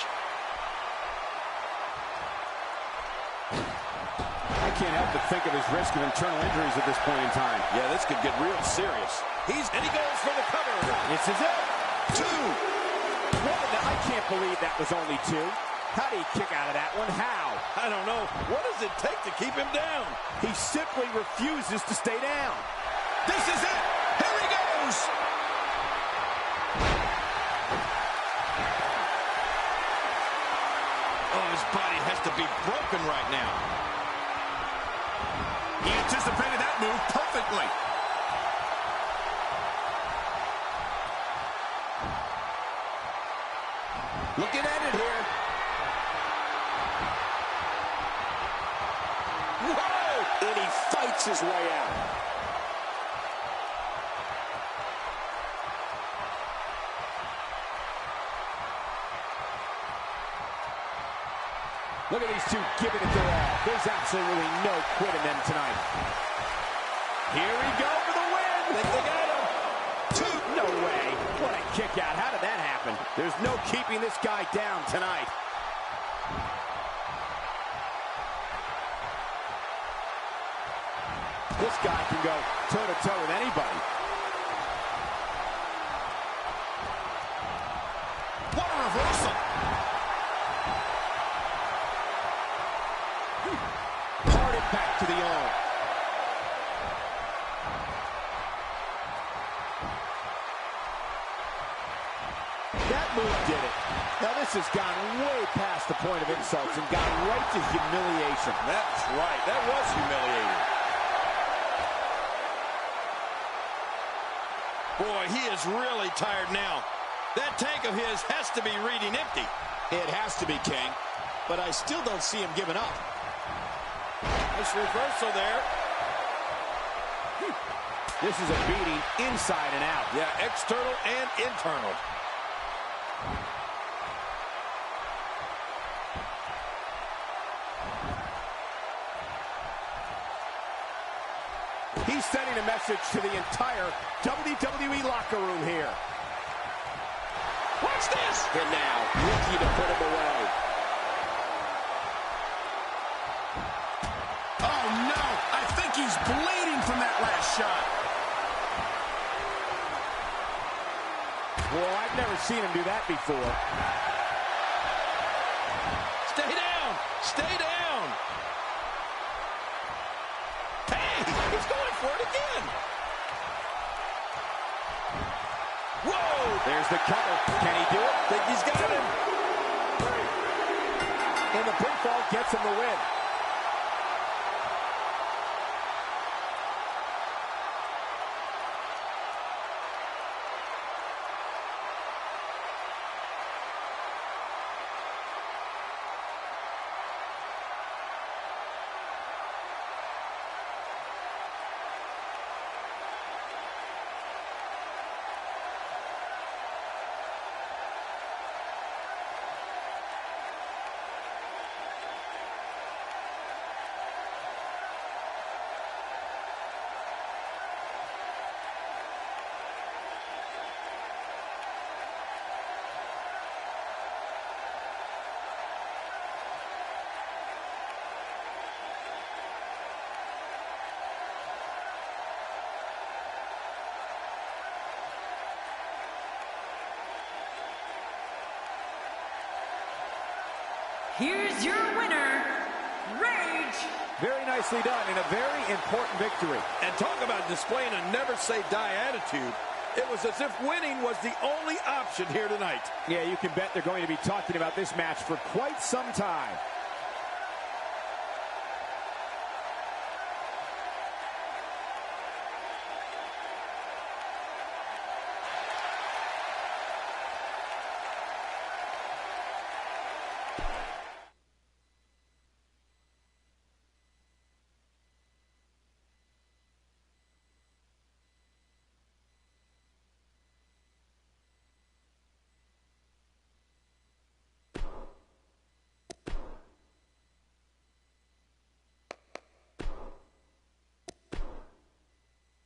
I can't help but think of his risk of internal injuries at this point in time. Yeah, this could get real serious. And he goes for the cover. This is it. 2. I can't believe that was only 2. How do you kick out of that one? How? I don't know. What does it take to keep him down? He simply refuses to stay down. This is it. Here he goes. Oh, his body has to be broken right now. He anticipated that move perfectly. Looking at it here. Whoa! And he fights his way out. Look at these two giving it their all. There's absolutely no quit in them tonight. Here we go for the win. Think they got him. 2. No way. What a kick out. How did that happen? There's no keeping this guy down tonight. This guy can go toe-to-toe with anybody. What a reversal. Parted back to the arm. That move did it. Now this has gone way past the point of insults and gone right to humiliation. That's right. That was humiliating. Boy, he is really tired now. That tank of his has to be reading empty. It has to be, King. But I still don't see him giving up. Nice reversal there. This is a beating inside and out. Yeah, external and internal. He's sending a message to the entire WWE locker room here. Watch this. And now, looking to put him away. Oh, no. I think he's bleeding from that last shot. Well, I've never seen him do that before. Stay down. Stay down. Hey, he's going for it again. Whoa! There's the cover. Can he do it? Think he's got him. And the pinfall gets him the win. Here's your winner, Rage. Very nicely done in a very important victory. And talk about displaying a never-say-die attitude. It was as if winning was the only option here tonight. Yeah, you can bet they're going to be talking about this match for quite some time.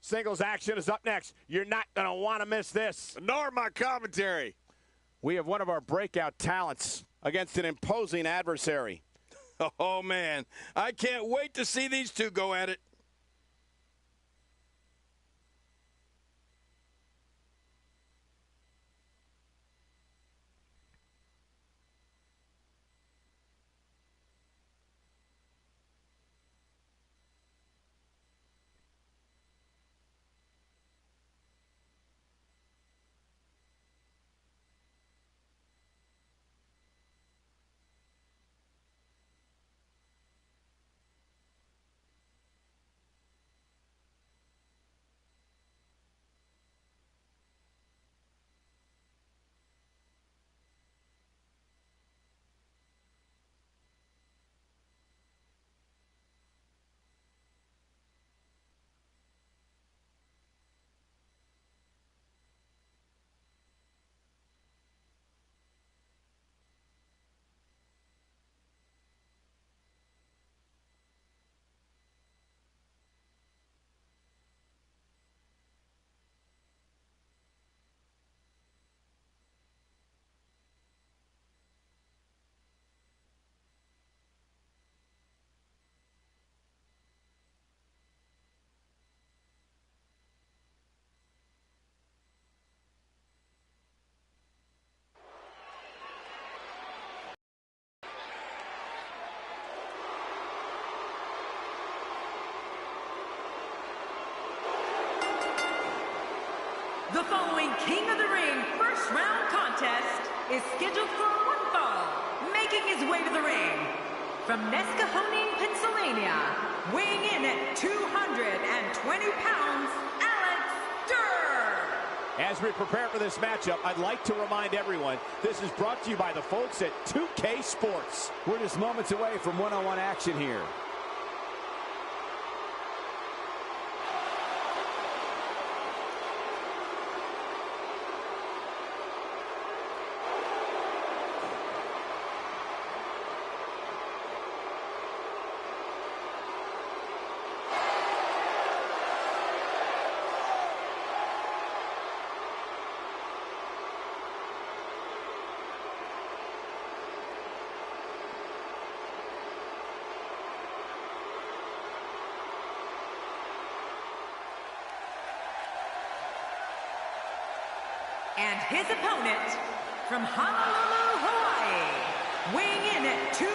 Singles action is up next. You're not going to want to miss this. Nor my commentary. We have one of our breakout talents against an imposing adversary. Oh, man. I can't wait to see these two go at it. The following King of the Ring first round contest is scheduled for one fall. Making his way to the ring from Nescahoning, Pennsylvania, weighing in at 220 pounds, Alex Durr. As we prepare for this matchup, I'd like to remind everyone, this is brought to you by the folks at 2K Sports. We're just moments away from one-on-one action here. And his opponent from Honolulu, Hawaii, weighing in at 260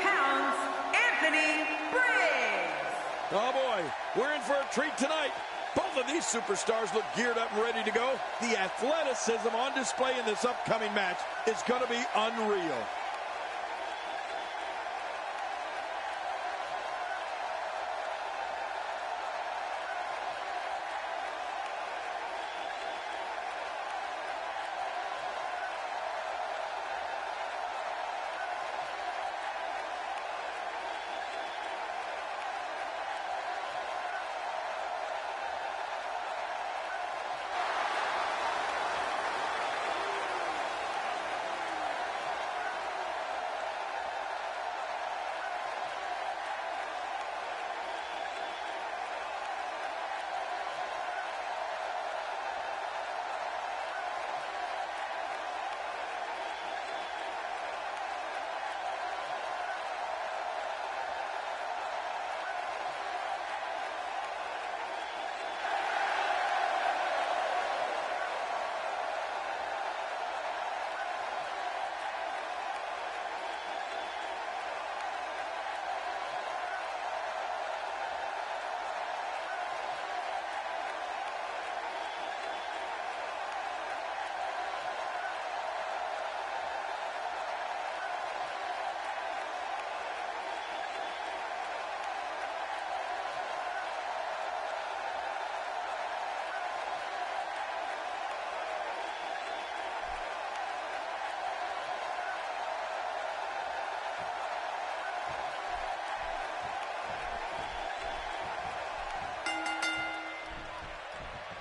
pounds, Anthony Briggs. Oh, boy. We're in for a treat tonight. Both Both of these superstars look geared up and ready to go. The athleticism on display in this upcoming match is going to be unreal.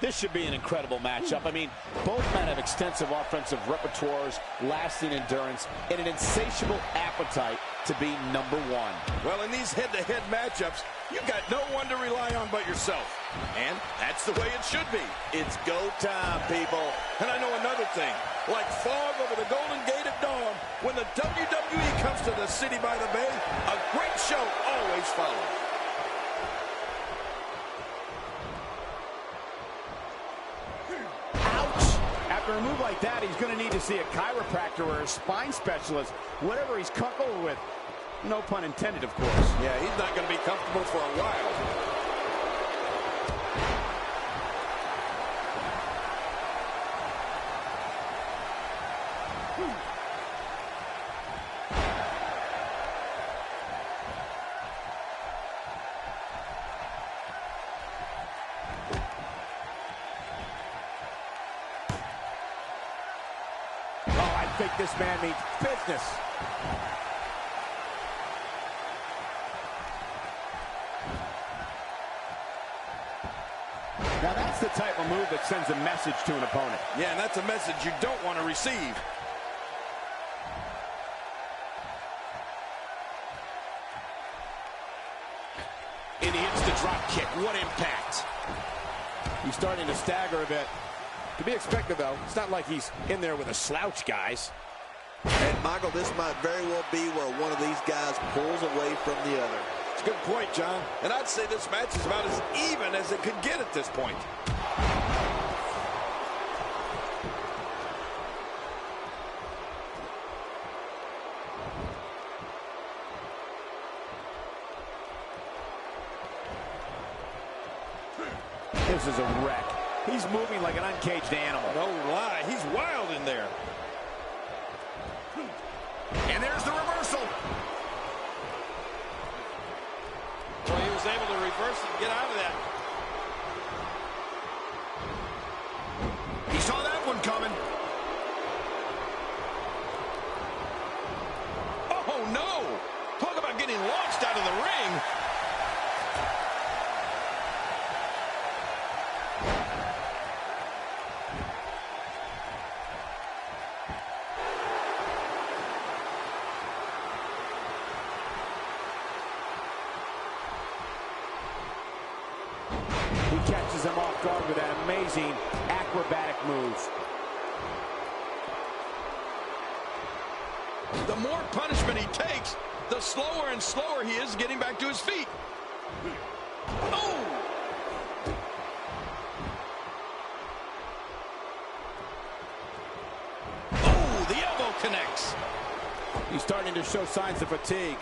This should be an incredible matchup. I mean, both men have extensive offensive repertoires, lasting endurance, and an insatiable appetite to be number one. Well, in these head-to-head matchups, you've got no one to rely on but yourself. And that's the way it should be. It's go time, people. And I know another thing. Like fog over the Golden Gate at dawn, when the WWE comes to the city by the bay, a great show always follows. After a move like that, he's going to need to see a chiropractor or a spine specialist, whatever he's comfortable with. No pun intended, of course. Yeah, he's not going to be comfortable for a while. I think this man means business. Now that's the type of move that sends a message to an opponent. Yeah, and that's a message you don't want to receive. And he hits the drop kick. What impact. He's starting to stagger a bit. To be expected, though. It's not like he's in there with a slouch, guys. And, Michael, this might very well be where one of these guys pulls away from the other. It's a good point, John. And I'd say this match is about as even as it could get at this point. This is a wreck. He's moving like an uncaged animal. No lie, he's wild in there. And there's the reversal. Well, he was able to reverse and get out of that. He saw that one coming. Oh, no! Talk about getting launched out of the ring. He catches him off guard with an amazing acrobatic move. The more punishment he takes, the slower and slower he is getting back to his feet. Oh! Oh, the elbow connects. He's starting to show signs of fatigue.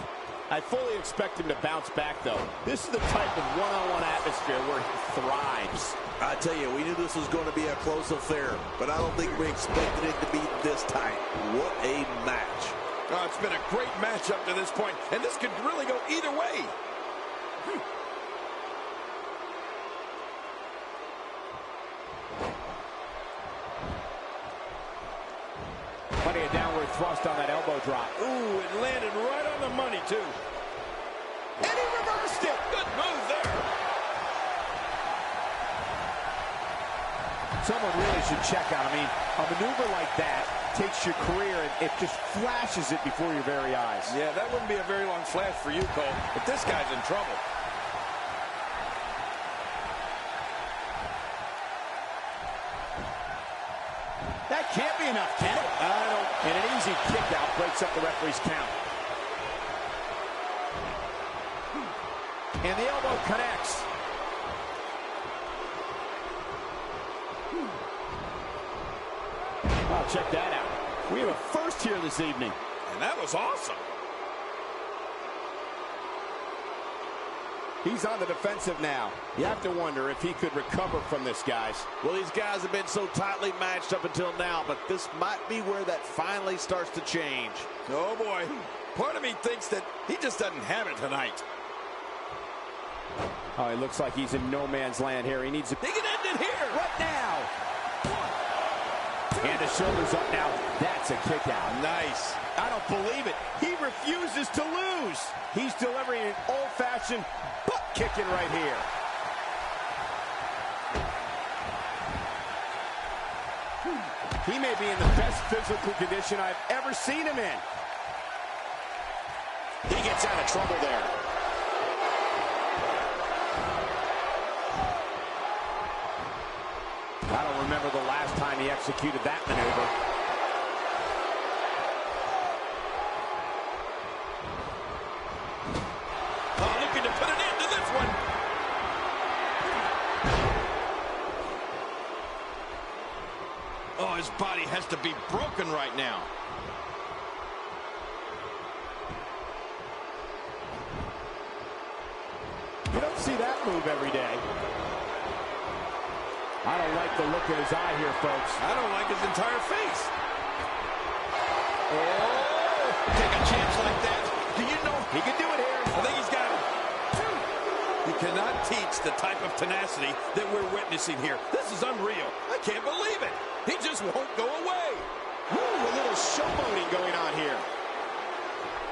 I fully expect him to bounce back, though. This is the type of one-on-one atmosphere where he thrives. I tell you, we knew this was going to be a close affair, but I don't think we expected it to be this tight. What a match. Oh, it's been a great match up to this point, and this could really go either way. Plenty of downward thrust on that elbow drop. Ooh, it landed right on the money, too. And he reversed it. Good move there. Someone really should check out. I mean, a maneuver like that takes your career and it just flashes it before your very eyes. Yeah, that wouldn't be a very long flash for you, Cole, but this guy's in trouble. That can't be enough, can it? And an easy kick out breaks up the referee's count. And the elbow connects. Oh, check that out. We have a first here this evening. And that was awesome. He's on the defensive now. You have to wonder if he could recover from this, guys. Well, these guys have been so tightly matched up until now, but this might be where that finally starts to change. Oh, boy. Part of me thinks that he just doesn't have it tonight. Oh, it looks like he's in no man's land here. He needs to... He can end it here. What now? And the shoulders up now. That's a kick out. Nice. I don't believe it. He refuses to lose. He's delivering an old-fashioned butt kicking right here. He may be in the best physical condition I've ever seen him in. He gets out of trouble there. I don't remember the last time he executed that maneuver. Oh, looking to put an end to this one. Oh, his body has to be broken right now. You don't see that move every day. I don't like the look in his eye here, folks. I don't like his entire face. Oh, take a chance like that. Do you know He can do it here. I think he's got it. You cannot teach the type of tenacity that we're witnessing here. This is unreal. I can't believe it. He just won't go away. Ooh, a little showboating going on here.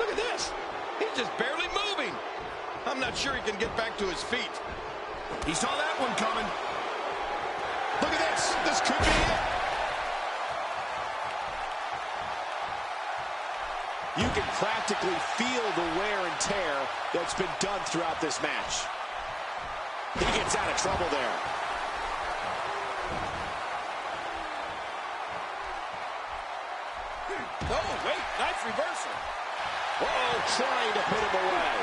Look at this. He's just barely moving. I'm not sure he can get back to his feet. He saw that one coming. Look at this. This could be it. You can practically feel the wear and tear that's been done throughout this match. He gets out of trouble there. Oh, wait. Nice reversal. Oh, trying to put him away.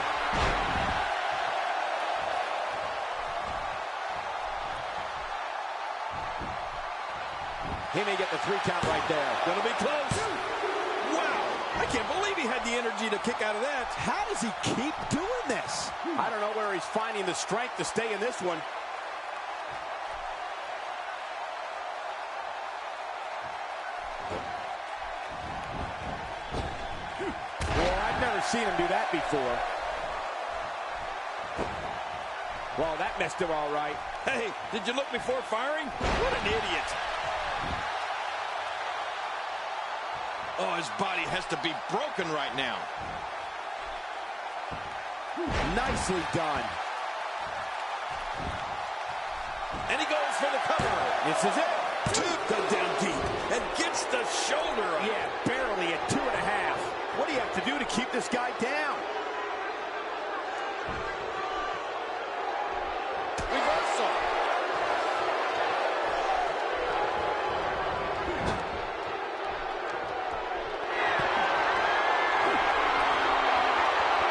He may get the 3 count right there. Gonna be close. Wow. I can't believe he had the energy to kick out of that. How does he keep doing this? I don't know where he's finding the strength to stay in this one. Well, I've never seen him do that before. Well, that messed him all right. Hey, did you look before firing? What an idiot. Oh, his body has to be broken right now. Nicely done. And he goes for the cover. This is it. Goes down deep and gets the shoulder up. Yeah, barely at 2.5. What do you have to do to keep this guy down? Reversal.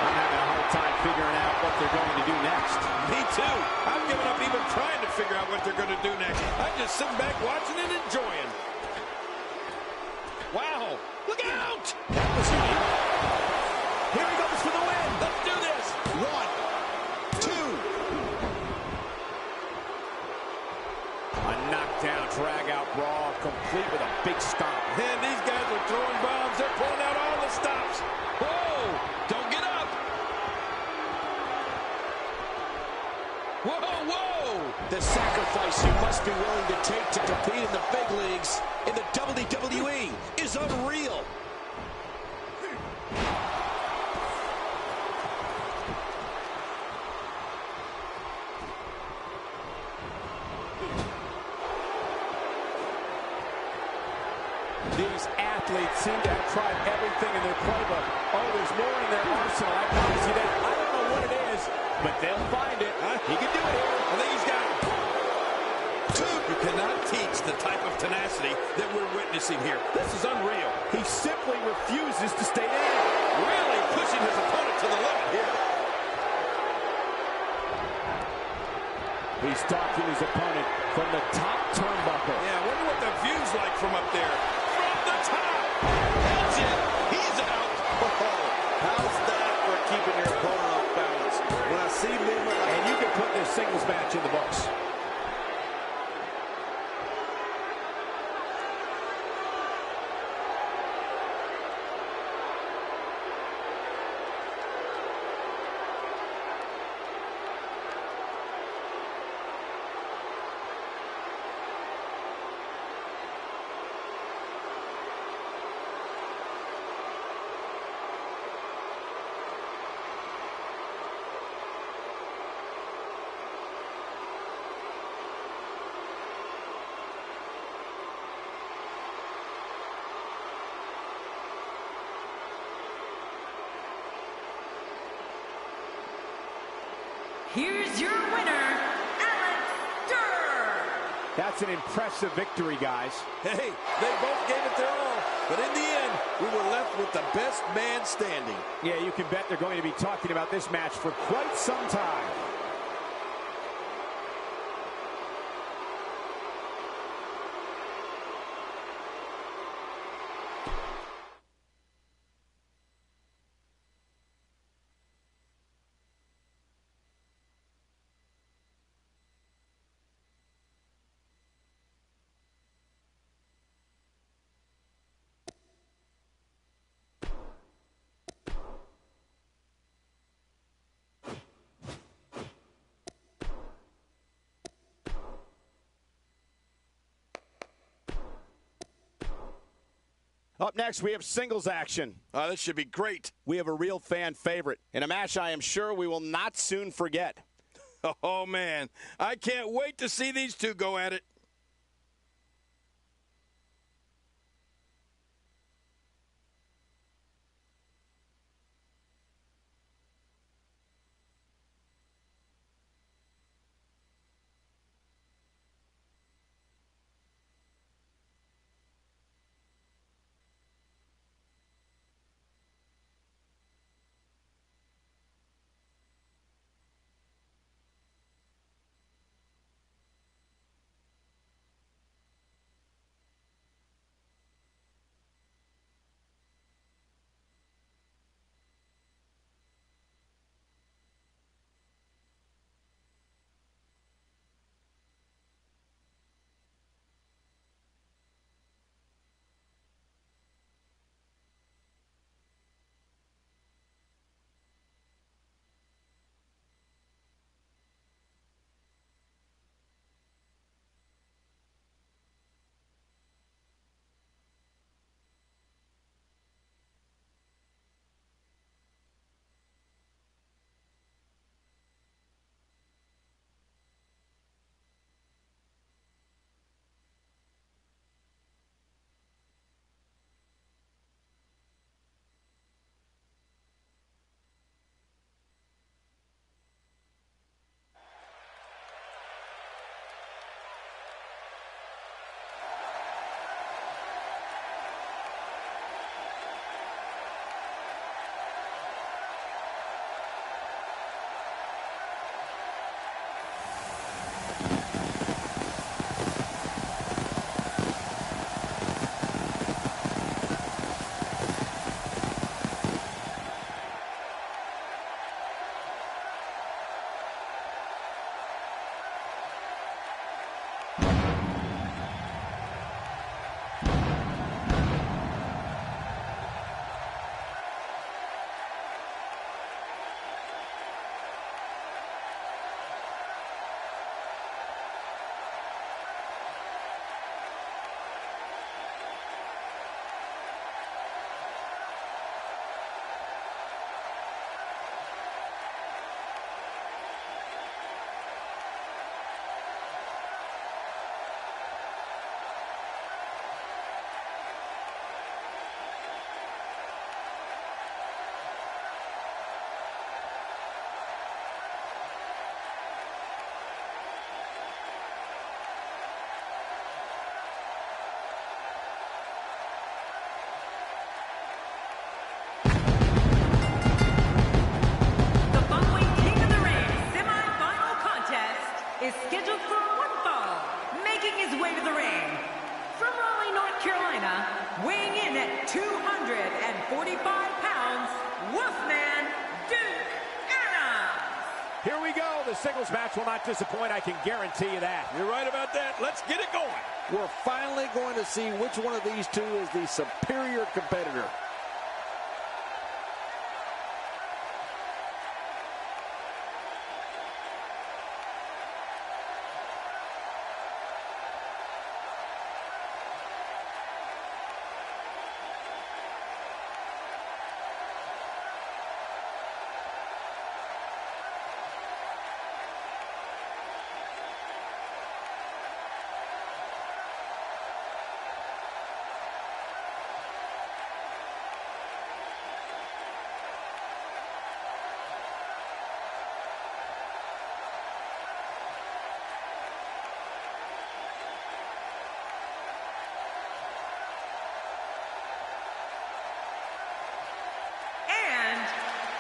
I'm having a hard time figuring out what they're going to do next. Me too. I've given up even trying to figure out what they're going to do next. I'm just sitting back watching and enjoying. Wow. Look out. That was unique. Here he goes for the win. The complete with a big stomp. And these guys are throwing bombs. They're pulling out all the stops. Whoa! Don't get up. Whoa, whoa! The sacrifice you must be willing to take to compete in the big leagues in the WWE is unreal. These athletes seem to have tried everything in their playbook. Oh, there's more in their arsenal. I promise you that. I don't know what it is, but they'll find it. He can do it here. I think he's got it. Two. You cannot teach the type of tenacity that we're witnessing here. This is unreal. He simply refuses to stay down. Really pushing his opponent to the limit here. He's stalking his opponent from the top turnbuckle. Yeah, I wonder what the view's like from up there. From the top. That's it. He's out. Oh, how's that for keeping your opponent off balance? When I see movement like And you can put this singles match in the books. Here's your winner, Alex Durr. That's an impressive victory, guys. Hey, they both gave it their all. But in the end, we were left with the best man standing. Yeah, you can bet they're going to be talking about this match for quite some time. Up next, we have singles action. This should be great. We have a real fan favorite in a match I am sure we will not soon forget. Oh, man. I can't wait to see these two go at it. at 245 pounds, Wolfman Duke Adams. Here we go. The singles match will not disappoint. I can guarantee you that. You're right about that. Let's get it going. We're finally going to see which one of these two is the superior competitor.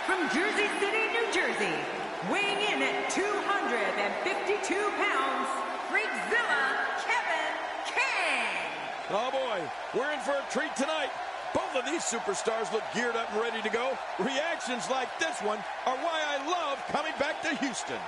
From Jersey City, New Jersey, weighing in at 252 pounds, Freakzilla Kevin King. Oh boy, we're in for a treat tonight. Both of these superstars look geared up and ready to go. Reactions like this one are why I love coming back to Houston.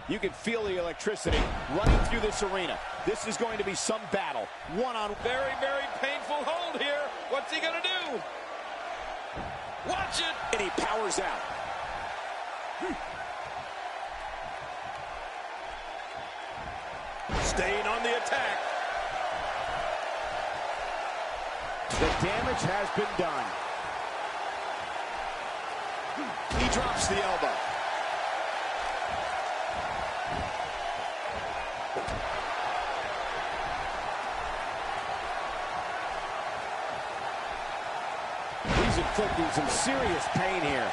You can feel the electricity running through this arena. This is going to be some battle. One-on-one. Very, very painful hold here. What's he going to do? Watch it. And he powers out. Staying on the attack. The damage has been done. He drops the elbow. He's inflicting some serious pain here.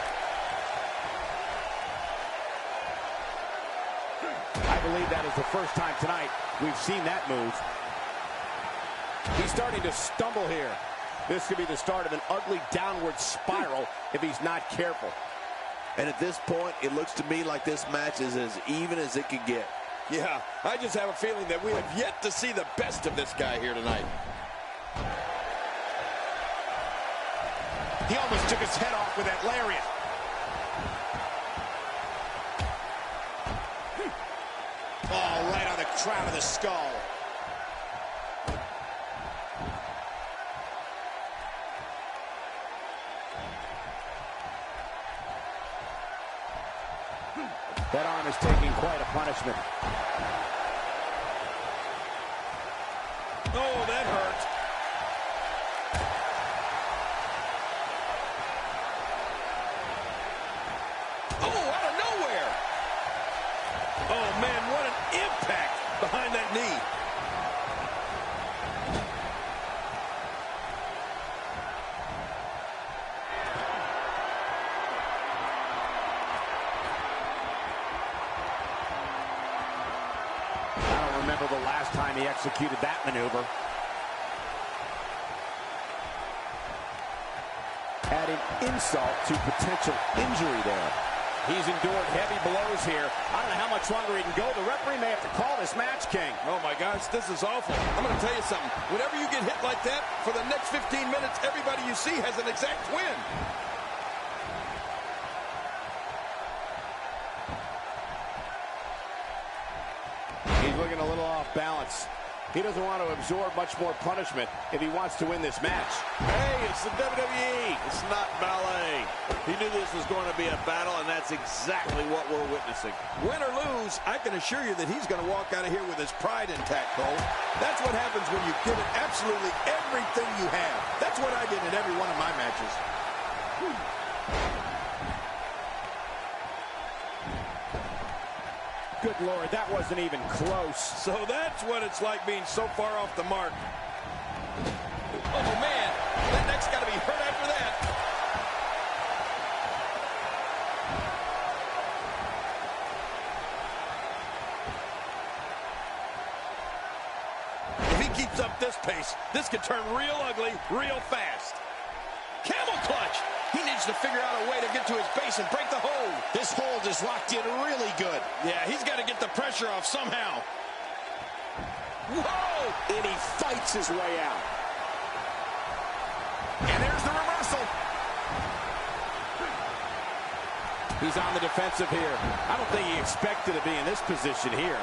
I believe that is the first time tonight we've seen that move. He's starting to stumble here. This could be the start of an ugly downward spiral if he's not careful. And at this point, it looks to me like this match is as even as it could get. Yeah, I just have a feeling that we have yet to see the best of this guy here tonight. He almost took his head off with that lariat. Oh, right on the crown of the skull. That arm is taking quite a punishment. Oh, that hurt. Oh, out of nowhere. Oh, man, what an impact behind that knee. I don't remember the last time he executed that maneuver. Adding insult to potential injury there. He's endured heavy blows here. I don't know how much longer he can go. The referee may have to call this match, King. Oh, my gosh, this is awful. I'm going to tell you something. Whenever you get hit like that, for the next 15 minutes, everybody you see has an exact win. He's looking a little off balance. He doesn't want to absorb much more punishment if he wants to win this match. Hey, it's the WWE. It's not ballet. He knew this was going to be a battle, and that's exactly what we're witnessing. Win or lose, I can assure you that he's going to walk out of here with his pride intact, Cole. That's what happens when you give it absolutely everything you have. That's what I did in every one of my matches. Good Lord, that wasn't even close. So that's what it's like being so far off the mark. Oh, man. That neck's got to be hurt after that. If he keeps up this pace, this could turn real ugly real fast. Camel clutch. He needs to figure out a way to get to his base and break the hold. This hold is locked in really good. Yeah, he's got to get the pressure off somehow. Whoa! And he fights his way out. And there's the reversal. He's on the defensive here. I don't think he expected to be in this position here.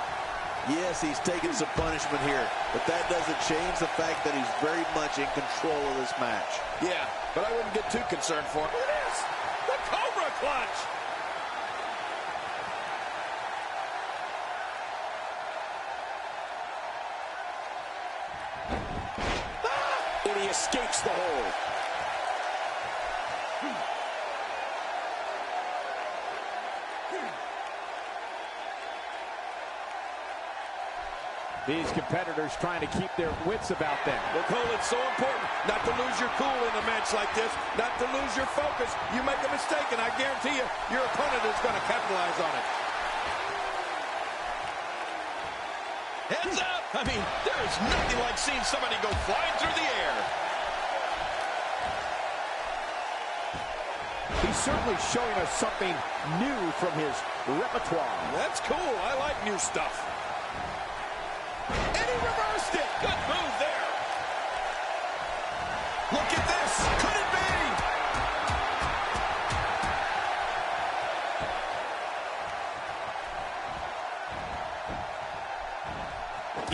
Yes, he's taking some punishment here, but that doesn't change the fact that he's very much in control of this match. Yeah, but I wouldn't get too concerned for him. Look at this! The Cobra clutch! And he escapes the hold. These competitors trying to keep their wits about them. Well, Cole, it's so important not to lose your cool in a match like this, not to lose your focus. You make a mistake, and I guarantee you, your opponent is going to capitalize on it. Heads up! I mean, there is nothing like seeing somebody go flying through the air. He's certainly showing us something new from his repertoire. That's cool. I like new stuff. And he reversed it. Good move there. Look at this. Could it be?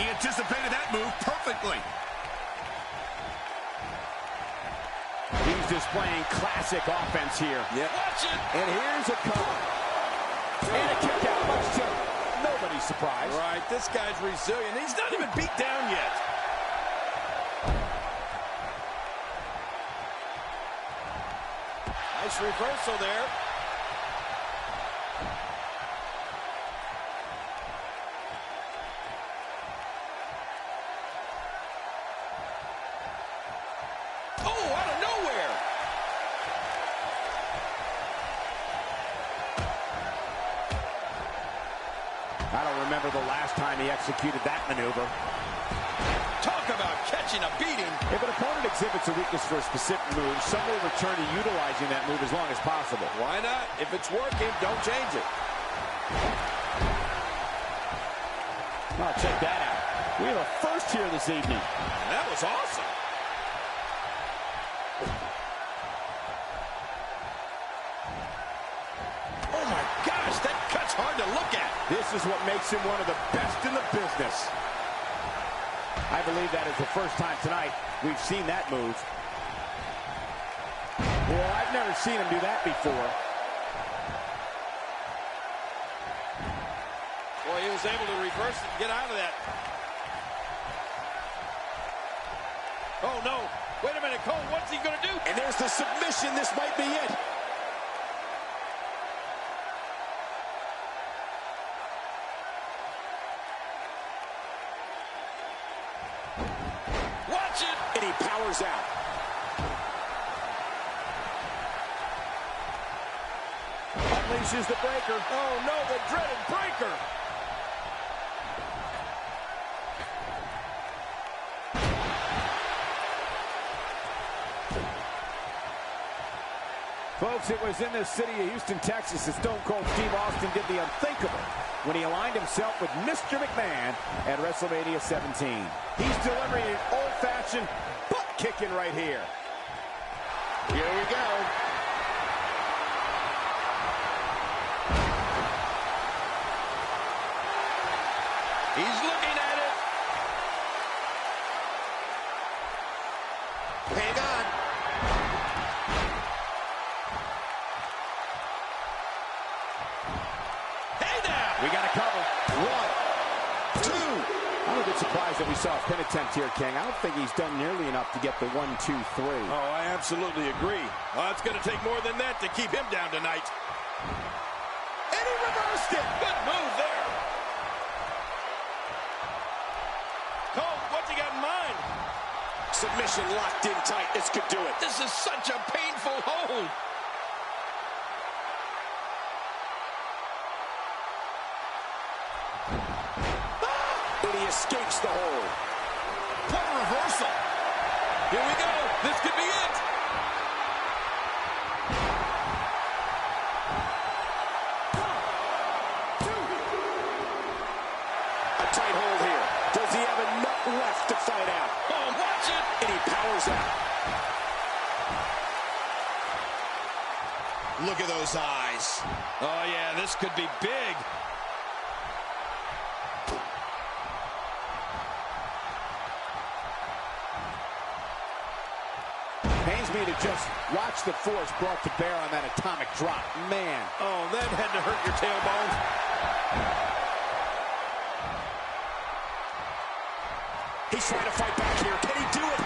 He anticipated that move perfectly. He's displaying classic offense here. Yeah. Watch it. And here's a cover. And a kick out. Much to nobody's surprise. Right. This guy's resilient. He's not even beat down yet. Nice reversal there. Oh, out of nowhere. I don't remember the last time he executed that maneuver. Talk about catching a beating. If an opponent exhibits a weakness for a specific move, some will return to utilizing that move as long as possible. Why not? If it's working, don't change it. Oh, check that out. We have a first here this evening. And that was awesome. Oh my gosh, that cut's hard to look at. This is what makes him one of the best in the business. I believe that is the first time tonight we've seen that move. Well, I've never seen him do that before. Boy, he was able to reverse it and get out of that. Oh, no. Wait a minute, Cole, what's he going to do? And there's the submission. This might be it. Watch it. And he powers out. Unleashes the breaker. Oh, no, the dreaded breaker. Folks, it was in the city of Houston, Texas that Stone Cold Steve Austin did the unthinkable when he aligned himself with Mr. McMahon at WrestleMania 17. He's delivering an old-fashioned butt-kicking right here. Here we go. He's looking at it. Hang on. Hey now. We got a cover. 1, 2. I'm a bit surprised that we saw a pin attempt here, King. I don't think he's done nearly enough to get the 1, 2, 3. Oh, I absolutely agree. It's going to take more than that to keep him down tonight. And he reversed it. Good move there. submission locked in tight. This could do it. This is such a painful hold. And he escapes the hold. What a reversal. Here we go. This could be it. A tight hold here. Does he have enough left to fight out? Oh, watch it. And he powers out. Look at those eyes. Oh, yeah, this could be big. Pains me to just watch the force brought to bear on that atomic drop. Man. Oh, that had to hurt your tailbone. He's trying to fight back here. Can he do it?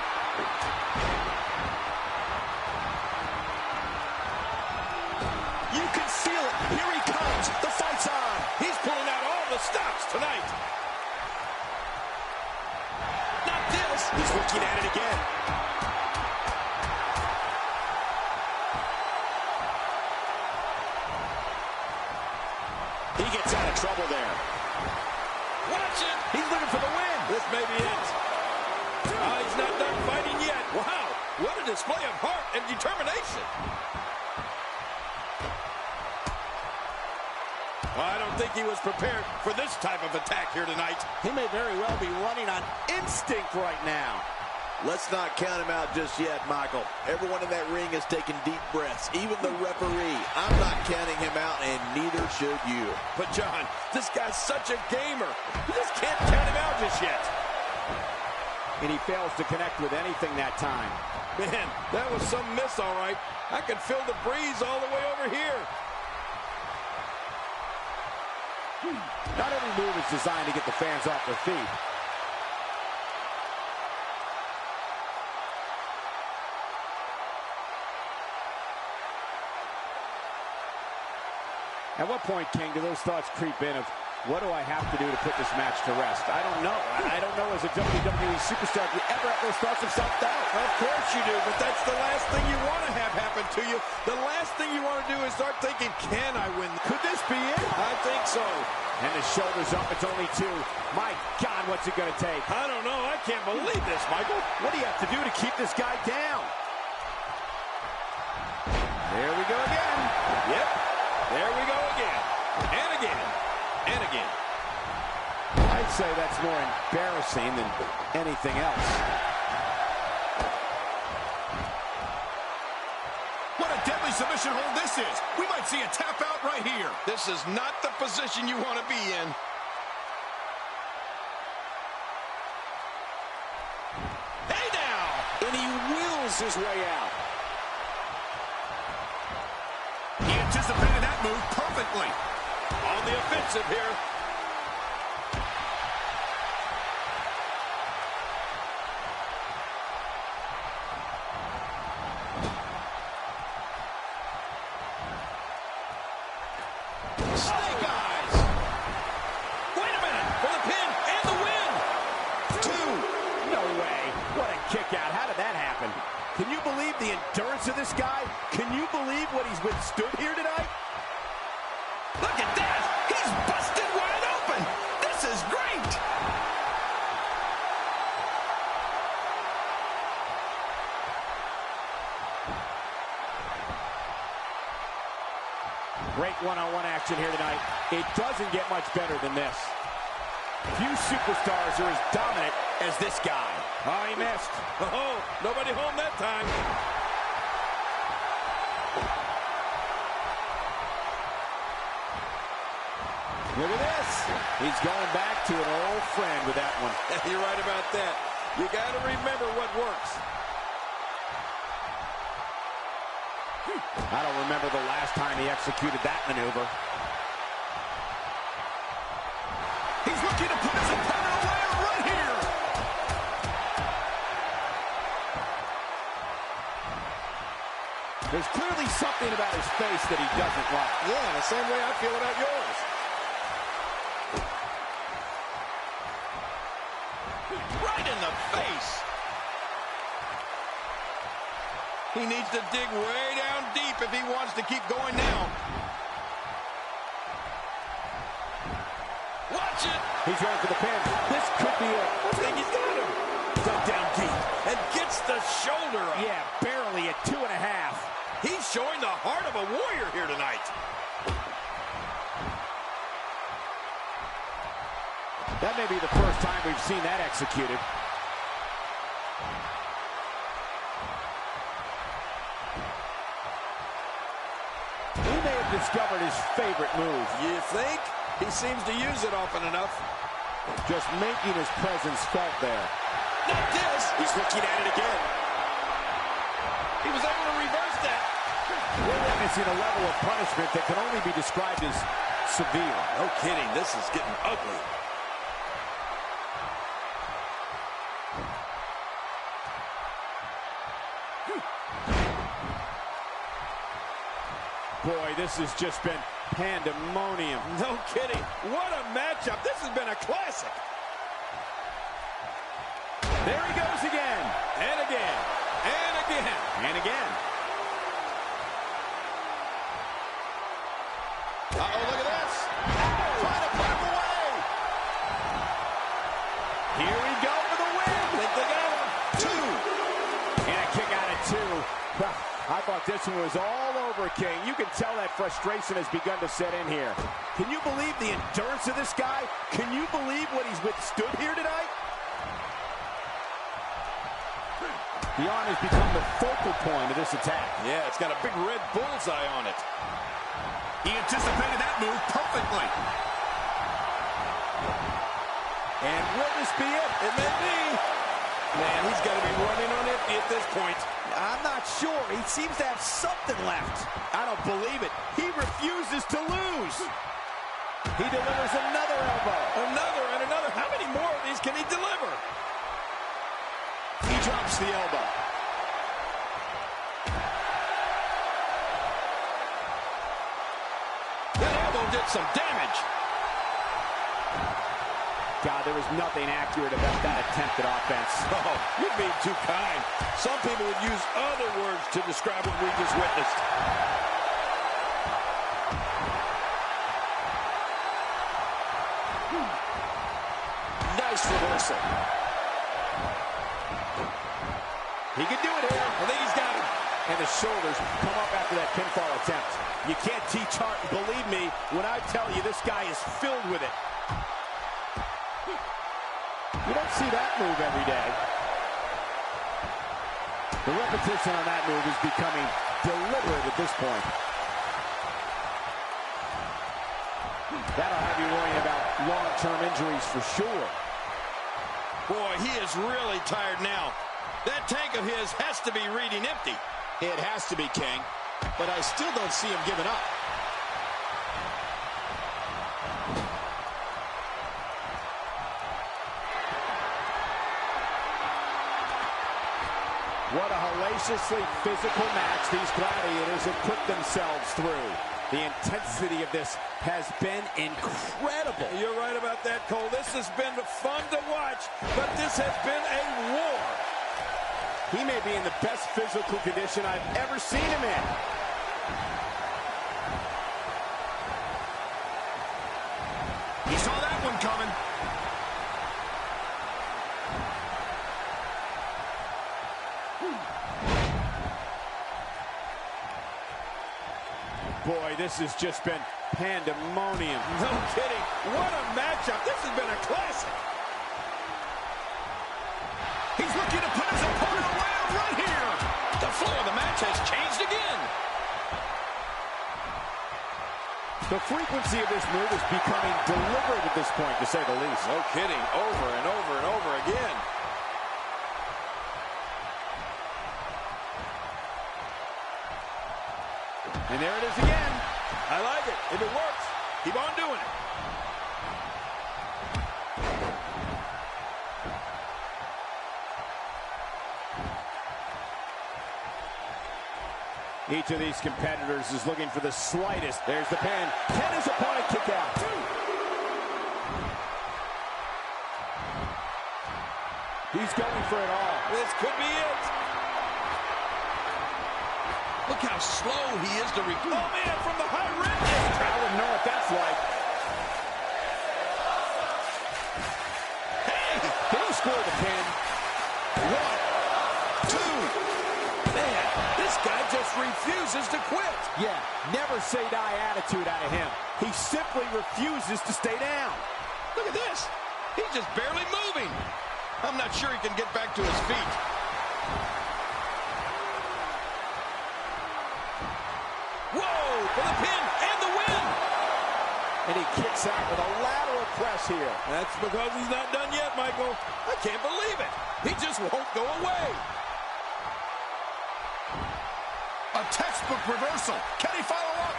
You can feel it. Here he comes. The fight's on. He's pulling out all the stops tonight. Not this. He's looking at it again. He gets out of trouble there. Watch it. He's looking for the win. This may be it. Oh, he's not done fighting yet. Wow, what a display of heart and determination. I don't think he was prepared for this type of attack here tonight. He may very well be running on instinct right now. Let's not count him out just yet, Michael. Everyone in that ring is taking deep breaths, even the referee. I'm not counting him out, and neither should you. But, John, this guy's such a gamer. You just can't count him out just yet. And he fails to connect with anything that time. Man, that was some miss, all right. I could feel the breeze all the way over here. Not every move is designed to get the fans off their feet. At what point, King, do those thoughts creep in of, what do I have to do to put this match to rest? I don't know. I don't know as a WWE superstar if you ever have those thoughts of self-doubt. Of course you do, but that's the last thing you want to have happen to you. The last thing you want to do is start thinking, can I win? Could this be it? I think so. And the shoulders up, it's only two. My God, what's it going to take? I don't know. I can't believe this, Michael. What do you have to do to keep this guy down? There we go again. Yep. There we go again. And again. And again. I'd say that's more embarrassing than anything else. What a deadly submission hold this is. We might see a tap out right here. This is not the position you want to be in. Hey now! And he wheels his way out. He anticipated that move perfectly. On the offensive here. Snake eyes. Wait a minute. For the pin and the win. 2. No way. What a kick out. How did that happen? Can you believe the endurance of this guy? Can you believe what he's withstood here tonight? Look at that. He's busted wide open. This is great. Great one-on-one action here tonight. It doesn't get much better than this. Few superstars are as dominant as this guy. Oh, he missed. Oh, nobody home that time. Look at this. He's going back to an old friend with that one. You're right about that. You got to remember what works. I don't remember the last time he executed that maneuver. He's looking to put his opponent away right here. There's clearly something about his face that he doesn't like. Yeah, the same way I feel about yours. Right in the face. He needs to dig way down deep if he wants to keep going now. Watch it! He's going for the pin. This could be it. I think he's got him. Dug down deep and gets the shoulder up. Yeah, barely at 2.5. He's showing the heart of a warrior here tonight. That may be the first time we've seen that executed. He may have discovered his favorite move. You think? He seems to use it often enough. Just making his presence felt there. Not this. He's looking at it again. He was able to reverse that. We're witnessing a level of punishment that can only be described as severe. No kidding. This is getting ugly. Boy, this has just been pandemonium. No kidding. What a matchup. This has been a classic. There he goes again. And again. And again. And again. Uh-oh, look at this. Trying to put him away. Here we go for the win. I think they got him. 2. And a kick out at 2. I thought this one was all over, King. You can tell that frustration has begun to set in here. Can you believe the endurance of this guy? Can you believe what he's withstood here tonight? The arm has become the focal point of this attack. Yeah, it's got a big red bullseye on it. He anticipated that move perfectly. And will this be it? It may be. Man, he's got to be running on empty at this point. I'm not sure. He seems to have something left. I don't believe it. He refuses to lose. He delivers another elbow. Another and another. How many more of these can he deliver? He drops the elbow. That elbow did some damage. God, there was nothing accurate about that attempted offense. Oh, you're being too kind. Some people would use other words to describe what we just witnessed. Nice reversal. He can do it here. I think he's got him. And the shoulders come up after that pinfall attempt. You can't teach heart. Believe me when I tell you this guy is filled with it. You don't see that move every day. The repetition on that move is becoming deliberate at this point. That'll have you worrying about long-term injuries for sure. Boy, he is really tired now. That tank of his has to be reading empty. It has to be, King. But I still don't see him giving up. What a hellaciously physical match these gladiators have put themselves through. The intensity of this has been incredible. You're right about that, Cole. This has been fun to watch, but this has been a war. He may be in the best physical condition I've ever seen him in. He saw that one coming. Boy, this has just been pandemonium. No kidding. What a matchup. This has been a classic. He's looking to put his opponent away right here. The flow of the match has changed again. The frequency of this move is becoming deliberate at this point, to say the least. No kidding. Over and over and over again. And there it is again. I like it. If it works, keep on doing it. Each of these competitors is looking for the slightest. There's the pin. Can his opponent kick out? He's going for it all. This could be it. Look how slow he is to recover. Oh, man, from the high rim. I wouldn't know what that's like. Hey! Can he score the pin? 1, 2. Man, this guy just refuses to quit. Yeah, never say die attitude out of him. He simply refuses to stay down. Look at this. He's just barely moving. I'm not sure he can get back to his feet. Whoa, for the pin and the win. And he kicks out with a lateral press here. That's because he's not done yet, Michael. I can't believe it. He just won't go away. A textbook reversal. Can he follow up?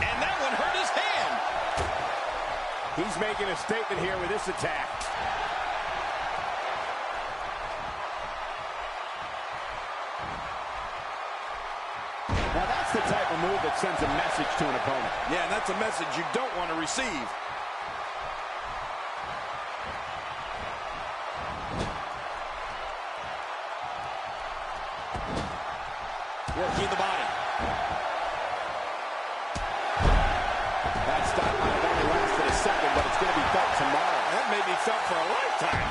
And that one hurt his hand. He's making a statement here with this attack. Now that's the type of move that sends a message to an opponent. Yeah, and that's a message you don't want to receive. Working the body. That stop might have only lasted a second, but it's going to be felt tomorrow. That may be felt for a lifetime.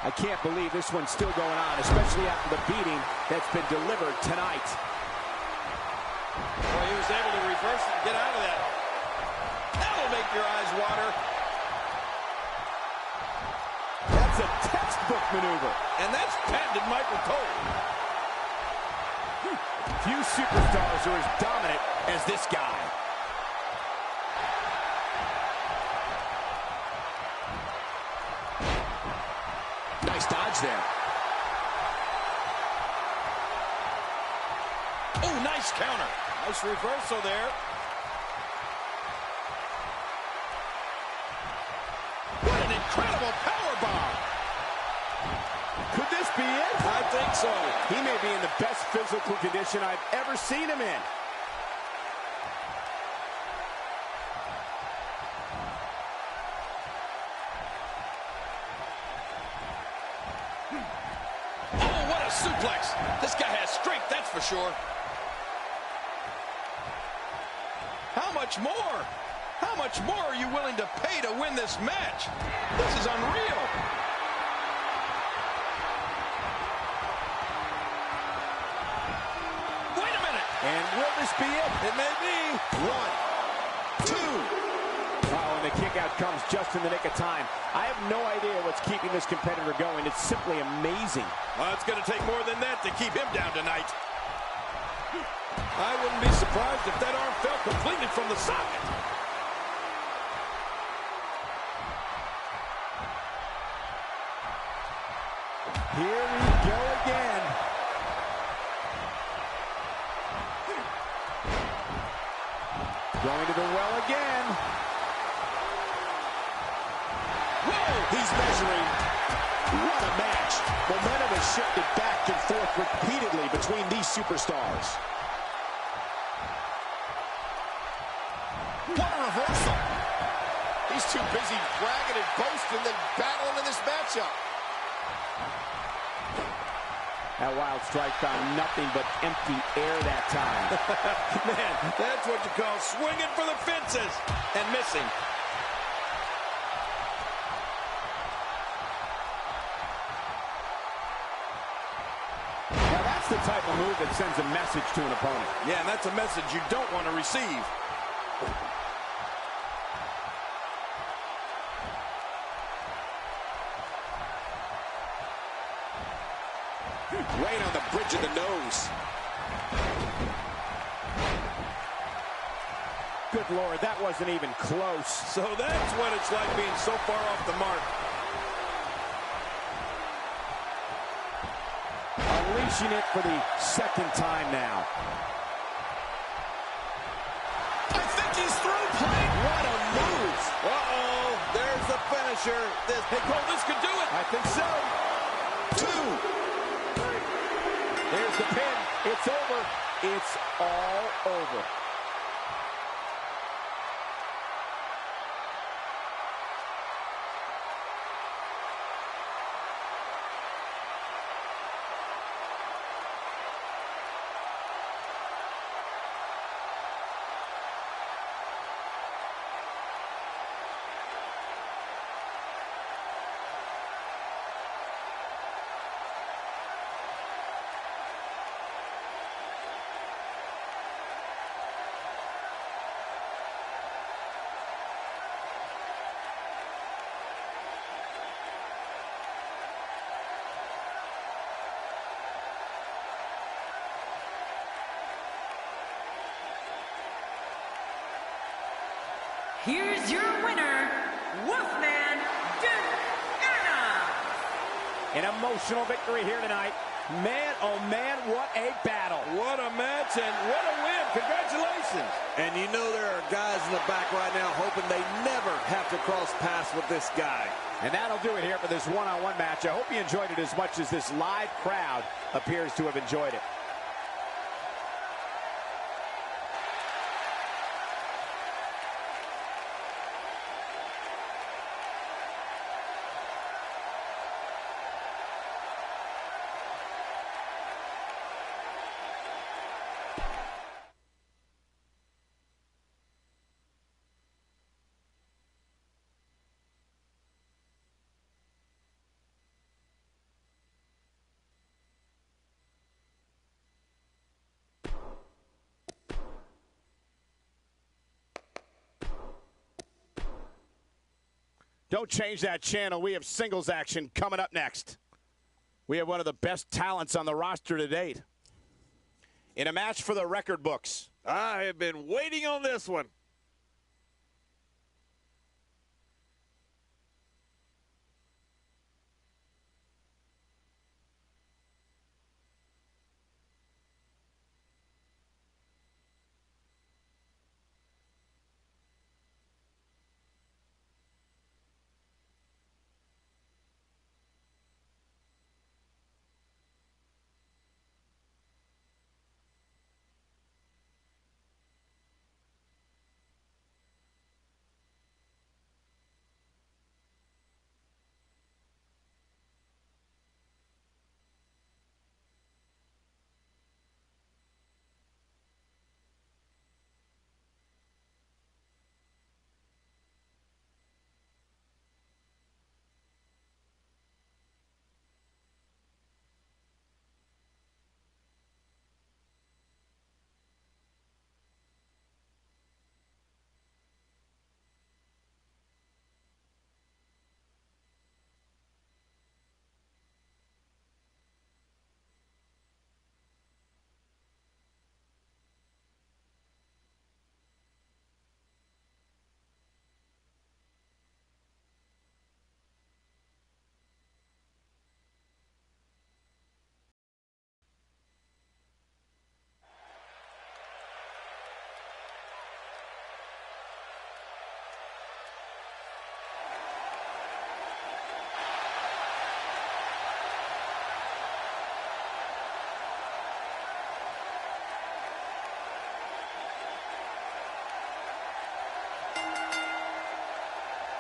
I can't believe this one's still going on, especially after the beating that's been delivered tonight. Boy, he was able to reverse it and get out of that. That'll make your eyes water. That's a textbook maneuver. And that's patented Michael Cole. Few superstars are as dominant as this guy. Nice dodge there. Oh, nice counter. Nice reversal there. What an incredible powerbomb. Could this be it? I think so. He may be in the best physical condition I've ever seen him in. Oh, what a suplex. This guy has strength, that's for sure. How much more? How much more are you willing to pay to win this match? This is unreal. Wait a minute. And will this be it? It may be. 1, 2. Oh, and the kick out comes just in the nick of time. I have no idea what's keeping this competitor going. It's simply amazing. Well, it's going to take more than that to keep him down tonight. I wouldn't be surprised if that arm fell completely from the socket. Here we go again. Going to the well again. Whoa! He's measuring. What a match. Momentum has shifted back and forth repeatedly between these superstars. What a reversal. He's too busy bragging and boasting than battling in this matchup. That wild strike found nothing but empty air that time. Man, that's what you call swinging for the fences and missing. Now that's the type of move that sends a message to an opponent. Yeah, and that's a message you don't want to receive. Right on the bridge of the nose. Good Lord, that wasn't even close. So that's what it's like being so far off the mark. Unleashing it for the second time now. I think he's through, Plank. What a move. Uh-oh, there's the finisher. Hey, Cole, this could do it. I think so. 2. There's the pin. It's over. It's all over. is your winner, Wolfman Duana. An emotional victory here tonight. Man, oh man, what a battle. What a match and what a win. Congratulations. And you know there are guys in the back right now hoping they never have to cross paths with this guy. And that'll do it here for this one-on-one match. I hope you enjoyed it as much as this live crowd appears to have enjoyed it. Don't change that channel. We have singles action coming up next. We have one of the best talents on the roster to date. In a match for the record books. I have been waiting on this one.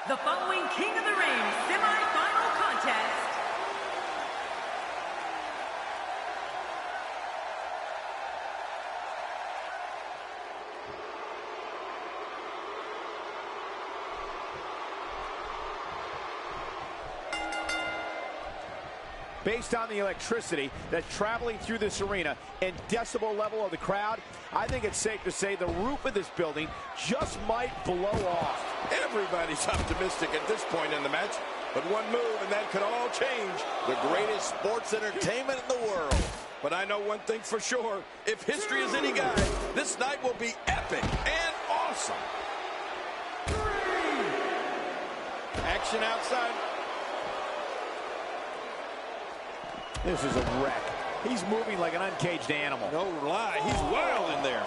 The following King of the Ring semi-final contest based on the electricity that's traveling through this arena and decibel level of the crowd, I think it's safe to say the roof of this building just might blow off. Everybody's optimistic at this point in the match, but one move and that could all change. The greatest sports entertainment in the world. But I know one thing for sure. If history is any guide, this night will be epic and awesome. Action outside. This is a wreck. He's moving like an uncaged animal. No lie, he's wild in there.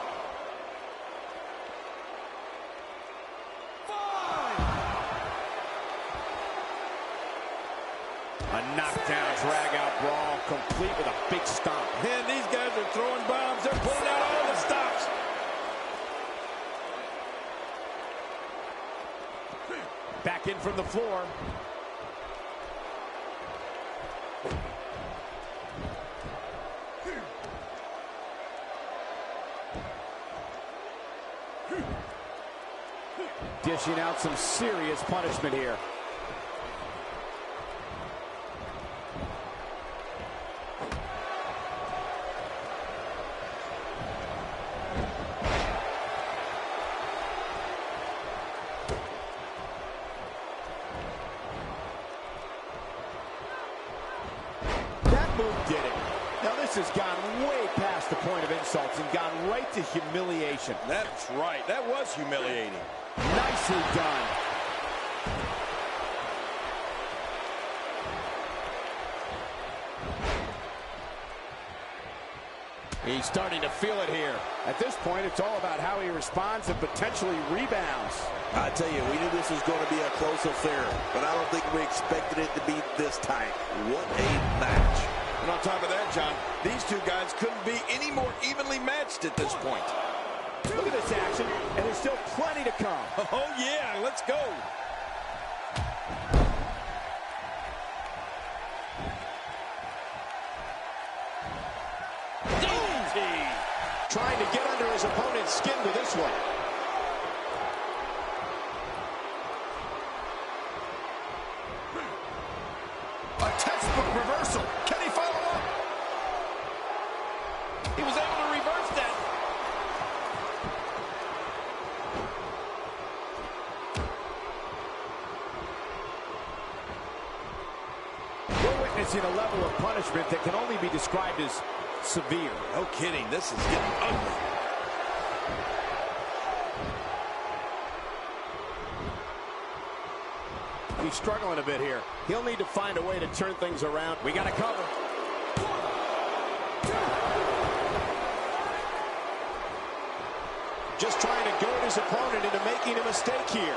A knockdown, drag-out brawl, complete with a big stomp. And these guys are throwing bombs. They're pulling out all the stops. Back in from the floor. Dishing out some serious punishment here. That move did it. Now this has gone way past the point of insults and gone right to humiliation. That's right. That was humiliating. Nicely done. He's starting to feel it here. At this point, it's all about how he responds and potentially rebounds. I tell you, we knew this was going to be a close affair, but I don't think we expected it to be this tight. What a match. And on top of that, John, these two guys couldn't be any more evenly matched at this point. Look at this action, and there's still plenty to come. Oh, yeah, let's go. Trying to get under his opponent's skin with this one. A textbook reversal. Can he follow up? He was able to reverse that. We're witnessing a level of punishment that can only be described as severe. No kidding. This is getting ugly. He's struggling a bit here. He'll need to find a way to turn things around. We got to cover. Just trying to goad his opponent into making a mistake here.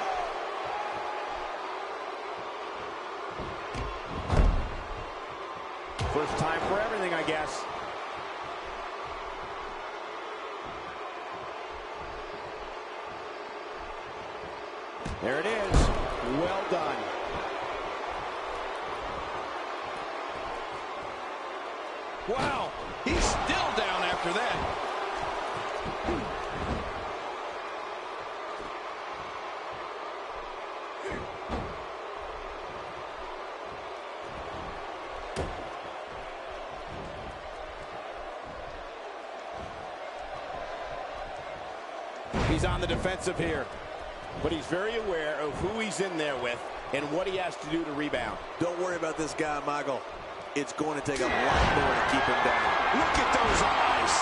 First time for everything, I guess. There it is. Well done. Wow, he's still down after that. He's on the defensive here, but he's very aware of who he's in there with and what he has to do to rebound. Don't worry about this guy, Michael. It's going to take a lot more to keep him down. Look at those eyes.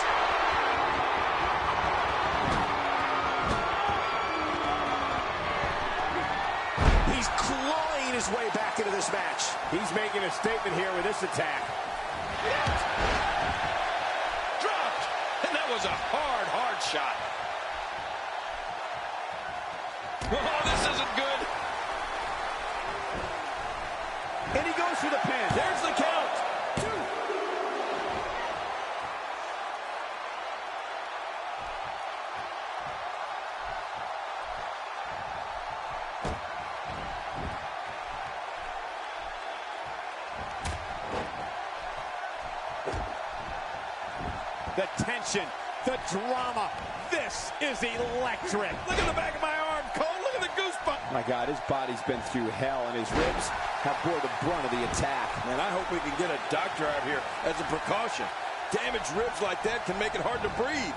He's clawing his way back into this match. He's making a statement here with this attack. Dropped. And that was a hard shot. Oh, this isn't good. And he goes for the pin. There's the count. The tension, the drama. This is electric. Look at the back of my arm, Cole. Look at the goosebumps. My God, his body's been through hell, and his ribs have bore the brunt of the attack. And I hope we can get a doctor out here as a precaution. Damaged ribs like that can make it hard to breathe.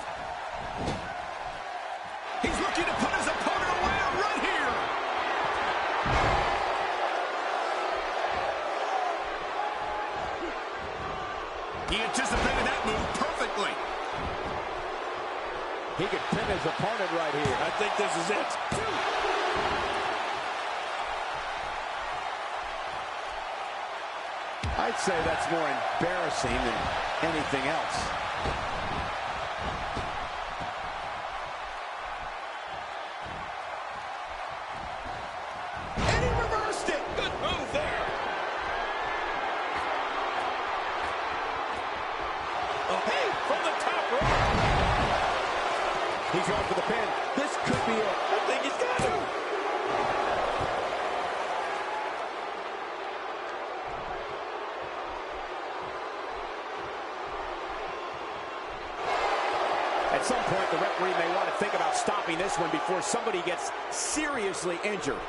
He's looking to put his opponent away right here. He anticipated that move perfectly. He could pin his opponent right here. I think this is it. I'd say that's more embarrassing than anything else. And he reversed it. Good move there. Oh, hey, from the top rope. He's going for the pin. This could be it. I think he's got him. At some point, the referee may want to think about stopping this one before somebody gets seriously injured.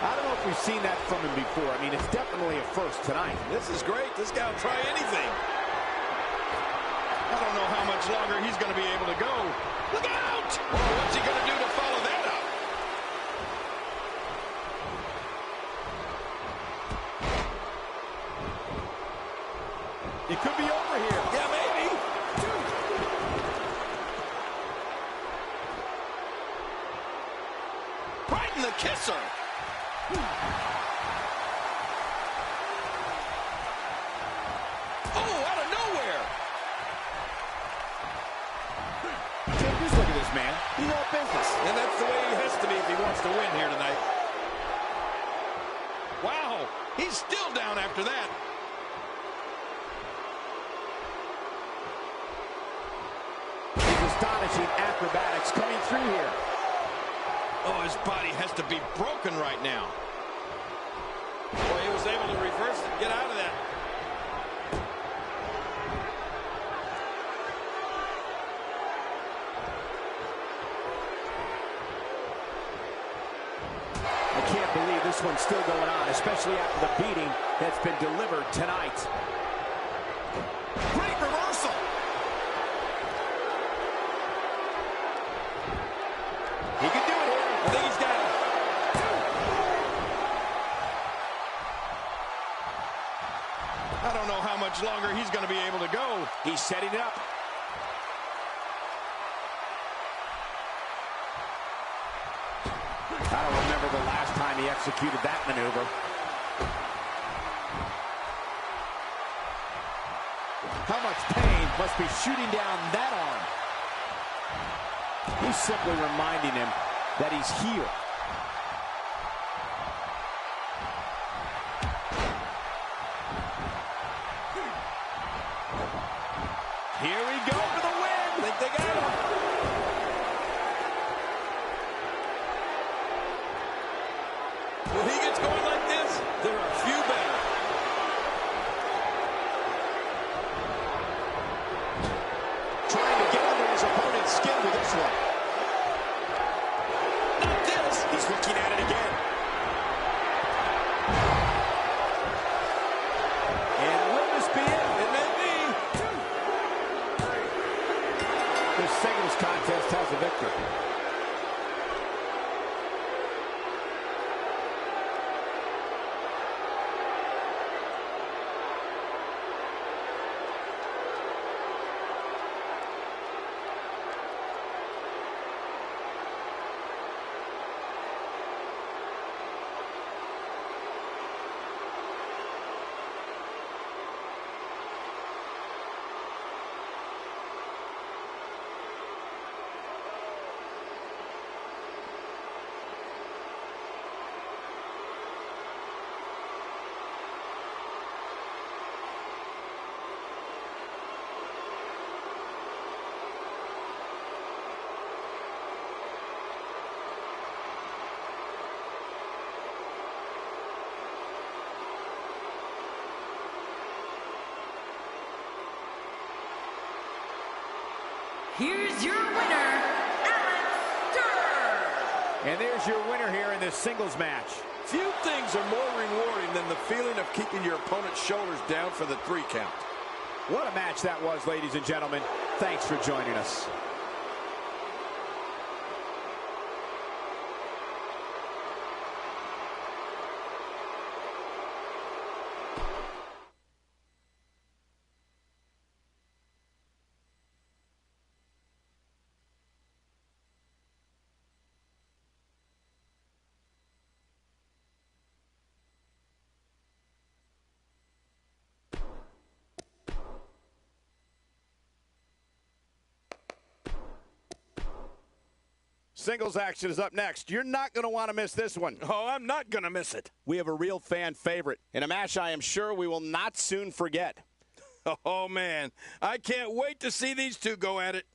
I don't know if we've seen that from him before. I mean, it's definitely a first tonight. This is great. This guy will try anything. I don't know how much longer he's going to be able to go. Look out! Oh, what's he going to do to follow that up? It could be over here. Yeah, maybe. kisser. Oh, out of nowhere. Just look at this man. He's all business. And that's the way he has to be if he wants to win here tonight. Wow, he's still down after that. His astonishing acrobatics coming through here. Oh, his body has to be broken right now. Boy, he was able to reverse it and get out of that. I can't believe this one's still going on, especially after the beating that's been delivered tonight. Great reversal. He can do it here. I think he's got it. I don't know how much longer he's going to be able to go. He's setting it up. I don't remember the last time he executed that maneuver. How much pain must be shooting down that arm? He's simply reminding him that he's here. Here we go for the win. Think they got him. When he gets going like this, there are few better. Trying to get under his opponent's skin with this one. Not this. He's looking at it again. And will this be it? It may be. This singles contest has a victor. Here's your winner, Alex Sturr. And there's your winner here in this singles match. Few things are more rewarding than the feeling of keeping your opponent's shoulders down for the 3 count. What a match that was, ladies and gentlemen. Thanks for joining us. Singles action is up next. You're not going to want to miss this one. Oh, I'm not going to miss it. We have a real fan favorite in a match I am sure we will not soon forget. Oh, man. I can't wait to see these two go at it.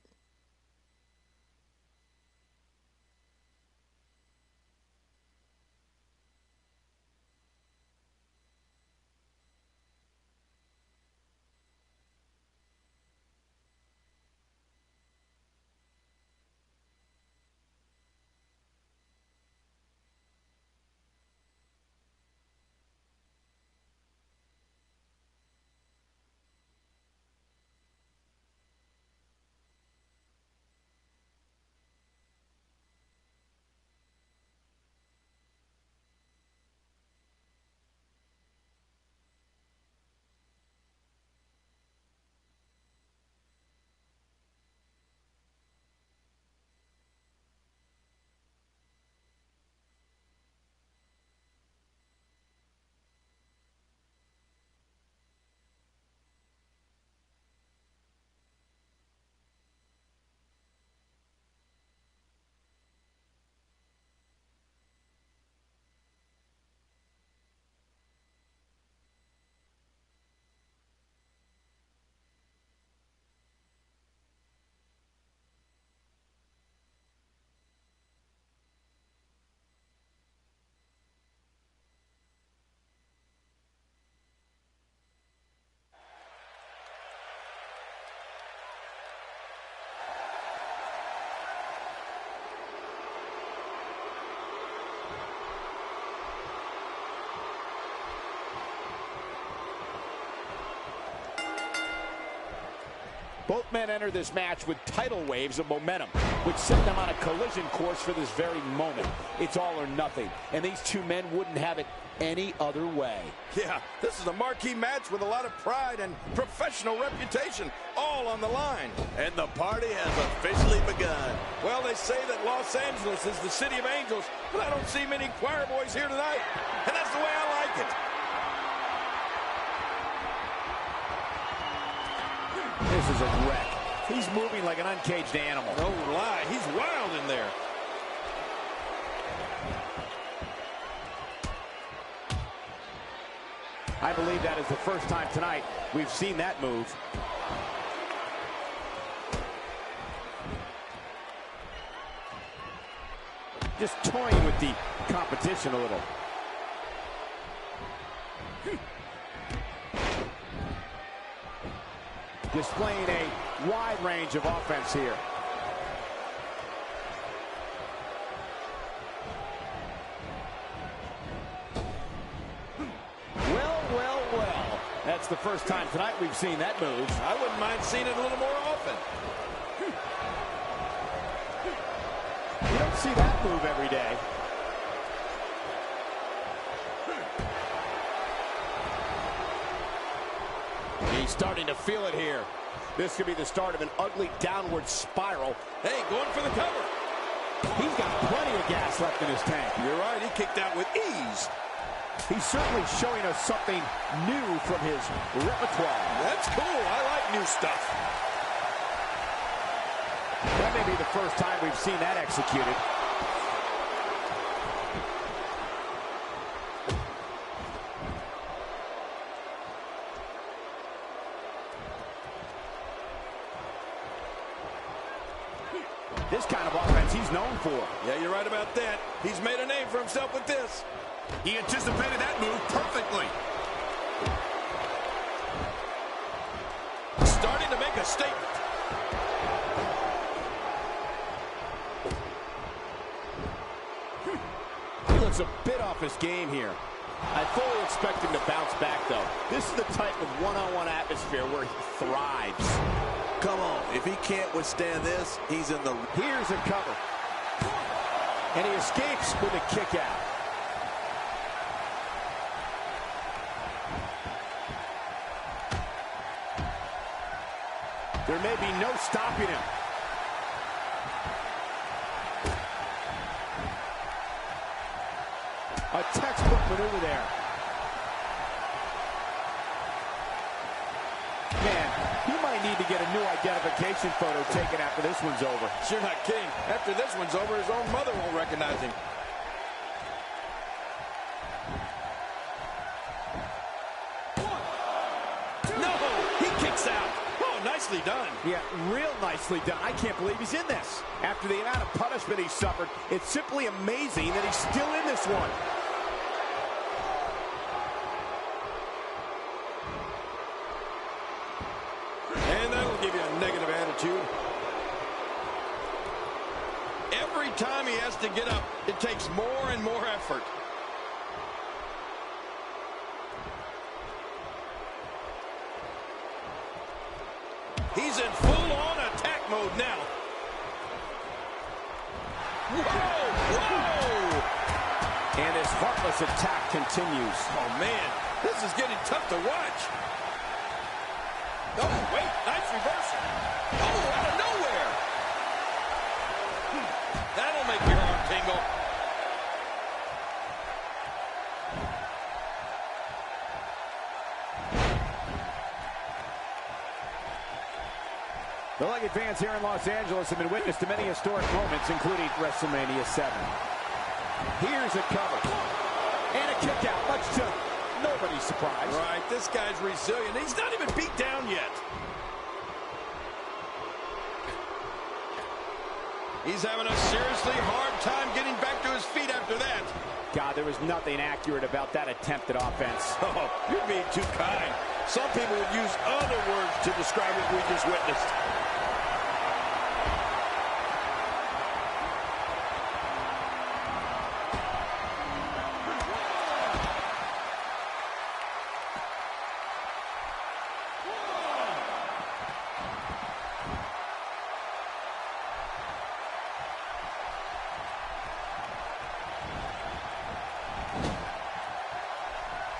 Both men enter this match with tidal waves of momentum, which set them on a collision course for this very moment. It's all or nothing, and these two men wouldn't have it any other way. Yeah, this is a marquee match with a lot of pride and professional reputation, all on the line. And the party has officially begun. Well, they say that Los Angeles is the city of angels, but I don't see many choir boys here tonight, and that's the way I like it. This is a wreck. He's moving like an uncaged animal. No lie, he's wild in there. I believe that is the first time tonight we've seen that move. Just toying with the competition a little. Displaying a wide range of offense here. Well. That's the first time tonight we've seen that move. I wouldn't mind seeing it a little more often. You don't see that move every day. He's starting to feel it here. This could be the start of an ugly downward spiral. Hey, going for the cover. He's got plenty of gas left in his tank. You're right, he kicked out with ease. He's certainly showing us something new from his repertoire. That's cool. I like new stuff. That may be the first time we've seen that executed. This kind of offense he's known for. Yeah, you're right about that. He's made a name for himself with this. He anticipated that move perfectly. Starting to make a statement. He looks a bit off his game here. I fully expect him to bounce back, though. This is the type of one-on-one atmosphere where he thrives. Come on, if he can't withstand this, he's in the... Here's a cover. And he escapes with a kick out. There may be no stopping him. A textbook maneuver there. Man, he might need to get a new identification photo taken after this one's over. You're not kidding. After this one's over, his own mother won't recognize him. No! He kicks out. Oh, nicely done. Yeah, real nicely done. I can't believe he's in this. After the amount of punishment he suffered, it's simply amazing that he's still in this one. And that'll give you a negative attitude. Every time he has to get up, it takes more and more effort. He's in full-on attack mode now. Whoa! And his heartless attack continues. Oh, man, this is getting tough to watch. Oh, wait, nice reversal. Oh, out of nowhere. That'll make your arm tingle. The Legged fans here in Los Angeles have been witness to many historic moments, including WrestleMania 7. Here's a cover. And a kick out, much to nobody's surprise. Right, this guy's resilient. He's not even beat down yet. He's having a seriously hard time getting back to his feet after that. God, there was nothing accurate about that attempted offense. Oh, you're being too kind. Some people would use other words to describe what we just witnessed.